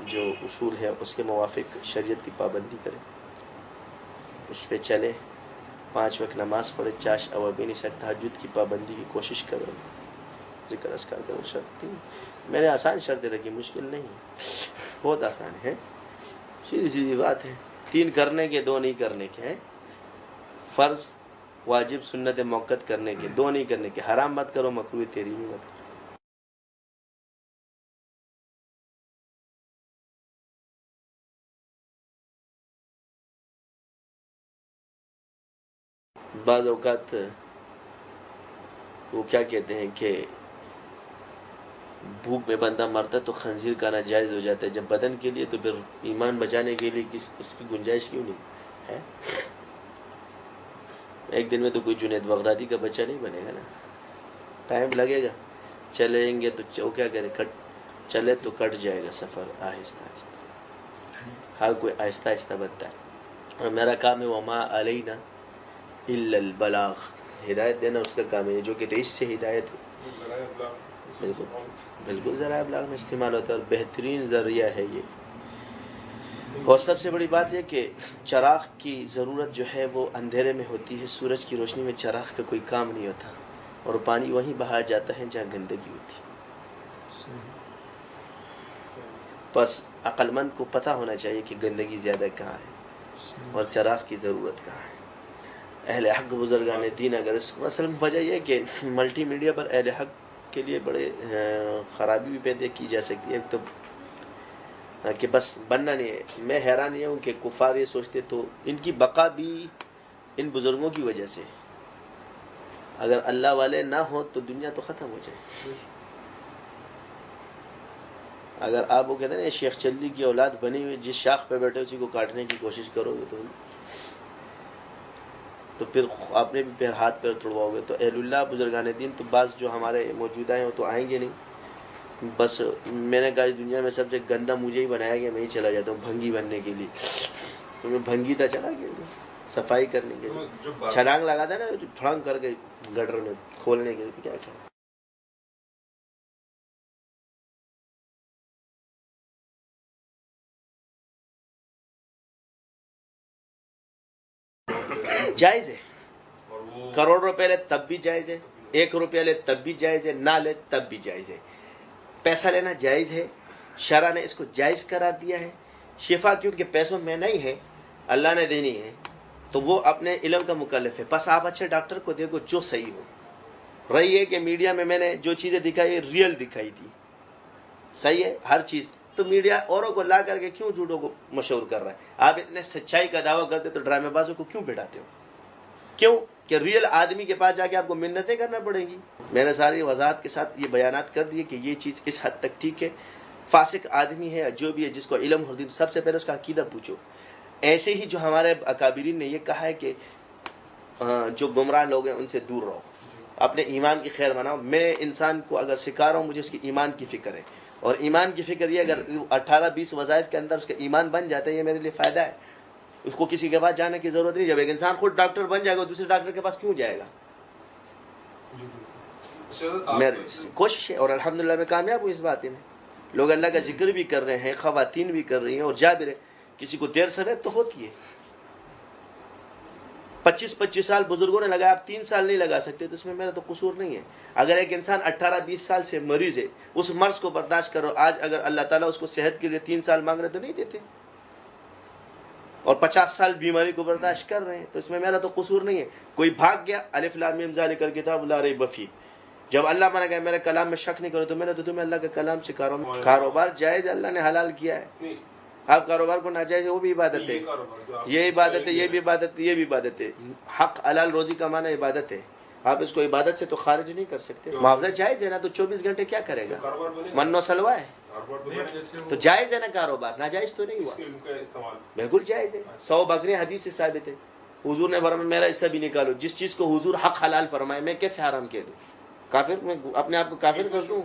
جو اصول ہے اس کے موافق شریعت کی پابندی کرے، اس پہ چلے، 5 وقت نماز پڑھے، چاش اوابین سک تہجد کی پابندی کی کوشش کرے، ذکر اذکار کرے. شرط میں نے آسان شرطیں رکھی، مشکل نہیں، بہت آسان ہے، سیدھی بات ہے. 3 کرنے کے، 2 نہیں کرنے کے ہیں. فرض واجب سنت موقت کرنے کے، 2 نہیں کرنے کے. حرام مت کرو، مکروہ تحریمی مت کرو. بعض اوقات وہ کیا کہتے ہیں کہ بھوک میں بندہ مرتا تو خنزیر کا ناجائز ہو جاتا ہے، جب بدن کے لیے تو پھر ایمان بچانے کے لیے اس کی گنجائش کیوں نہیں ہے؟ ایک دن میں تو کوئی جنید بغدادی کا بچہ نہیں بنے گا نا، ٹائم لگے گا. چلیں گے تو وہ کیا کرے، چلے تو کٹ جائے گا سفر آہستہ آہستہ. ہر کوئی آہستہ آہستہ بنتا ہے. اور میرا کام ہے وما علینا الا البلاغ، ہدایت دینا اس کا کام ہے، جو کہ تو اس سے ہدایت بالکل بالکل ذرائع ابلاغ میں استعمال ہوتا ہے اور بہترین ذریعہ ہے یہ۔ اور سب سے بڑی بات یہ کہ چراغ کی ضرورت جو ہے وہ اندھیرے میں ہوتی ہے، سورج کی روشنی میں چراغ کا کوئی کام نہیں ہوتا، اور پانی وہیں بہا جاتا ہے جہاں گندگی ہوتی ہے۔ بس عقل مند کو پتہ ہونا چاہیے کہ گندگی زیادہ کہاں ہے اور چراغ کی ضرورت کہاں ہے۔ اہل حق بزرگان دین اگر اس مثلا وجہ یہ ہے کہ ملٹی میڈیا پر اہل حق کے لیے بڑے خرابی بھی پیدا کی جا سکتی ہے، ایک تو کہ بس بننا نہیں ہے۔ میں حیران یہ ہوں کہ کفار یہ سوچتے تو ان کی بقا بھی ان بزرگوں کی وجہ سے، اگر اللہ والے نہ ہوں تو دنیا تو ختم ہو جائے۔ اگر آپ وہ کہتے ہیں نا شیخ چلی کی اولاد بنی ہوئی، جس شاخ پہ بیٹھے اسی کو کاٹنے کی کوشش کرو گے تو پھر آپ نے بھی پھر ہاتھ پیر توڑواؤ گے۔ تو اہل اللہ بزرگان دین تو بعض جو ہمارے موجودہ ہیں وہ تو آئیں گے نہیں۔ بس میں نے کہا اس دنیا میں سب سے گندا مجھے ہی بنایا گیا، میں ہی چلا جاتا ہوں بھنگی بننے کے لیے، تو میں بھنگی تھا چلا گیا صفائی کرنے کے لیے، چھلانگ لگاتا ہے نا چھلانگ کر کے گٹر میں کھولنے کے لیے، کیا کریں۔ جائز ہے، کروڑ روپے لے تب بھی جائز ہے، 1 روپیہ لے تب بھی جائز ہے، نہ لے تب بھی جائز ہے۔ پیسہ لینا جائز ہے، شرع نے اس کو جائز قرار دیا ہے۔ شفا کیونکہ پیسوں میں نہیں ہے، اللہ نے دینی ہے، تو وہ اپنے علم کا مکلف ہے۔ بس آپ اچھے ڈاکٹر کو دیکھو جو صحیح ہو۔ رہی ہے کہ میڈیا میں نے جو چیزیں دکھائی ریئل دکھائی تھی، صحیح ہے ہر چیز، تو میڈیا اوروں کو لا کر کے کیوں جھوٹوں کو مشہور کر رہا ہے؟ آپ اتنے سچائی کا دعویٰ کرتے تو ڈرامے بازوں کو کیوں بٹھاتے ہو؟ کیوں کہ ریئل آدمی کے پاس جا کے آپ کو منتیں کرنا پڑیں گی۔ میں نے ساری وضاحت کے ساتھ یہ بیانات کر دیے کہ یہ چیز اس حد تک ٹھیک ہے۔ فاسق آدمی ہے جو بھی ہے، جس کو علم ہو، سب سے پہلے اس کا عقیدہ پوچھو۔ ایسے ہی جو ہمارے اکابرین نے یہ کہا ہے کہ جو گمراہ لوگ ہیں ان سے دور رہو، اپنے ایمان کی خیر بناؤ۔ میں انسان کو اگر سکھا رہا ہوں مجھے اس کی ایمان کی فکر ہے، اور ایمان کی فکر یہ اگر 18-20 وظائف کے اندر اس کا ایمان بن جاتا ہے یہ میرے لیے فائدہ ہے، اس کو کسی کے پاس جانے کی ضرورت نہیں۔ جب ایک انسان خود ڈاکٹر بن جائے گا دوسرے ڈاکٹر کے پاس کیوں جائے گا؟ میری کوشش ہے اور الحمدللہ میں کامیاب ہوں اس بات میں۔ لوگ اللہ کا ذکر بھی کر رہے ہیں، خواتین بھی کر رہی ہیں اور جا بھی رہے۔ کسی کو دیر سویر تو ہوتی ہے۔ 25 سال بزرگوں نے لگایا، آپ 3 سال نہیں لگا سکتے تو اس میں میرا تو قصور نہیں ہے۔ اگر ایک انسان 18-20 سال سے مریض ہے، اس مرض کو برداشت کرو، آج اگر اللہ تعالیٰ اس کو صحت کے لیے 3 سال مانگ رہے تو نہیں دیتے، اور 50 سال بیماری کو برداشت کر رہے ہیں، تو اس میں میرا تو قصور نہیں ہے۔ کوئی بھاگ گیا، الف لام میم ذالک الکتاب لا ریب فیہ، جب اللہ نے کہا میرے کلام میں شک نہیں کرو تو میں نے تو تمہیں اللہ کے کلام سے کاروبار جائز اللہ نے حلال کیا ہے۔ آپ کاروبار کو ناجائز ہے وہ بھی عبادت ہے، یہ عبادت ہے، یہ بھی عبادت ہے، یہ بھی عبادت ہے۔ حق حلال روزی کمانا عبادت ہے، آپ اس کو عبادت سے تو خارج نہیں کر سکتے۔ معاوضہ جائز ہے نا، تو 24 گھنٹے کیا کرے گا؟ من و سلوا ہے تو جائز ہے نا کاروبار، ناجائز تو نہیں ہوا، بالکل جائز ہے۔ 100 بکریاں حدیث سے ثابت ہے، حضور نے فرمایا میرا حصہ بھی نکالو۔ جس چیز کو حضور حق حلال فرمائے میں کیسے حرام کہہ دوں؟ کافر میں اپنے آپ کو کافر کر دوں؟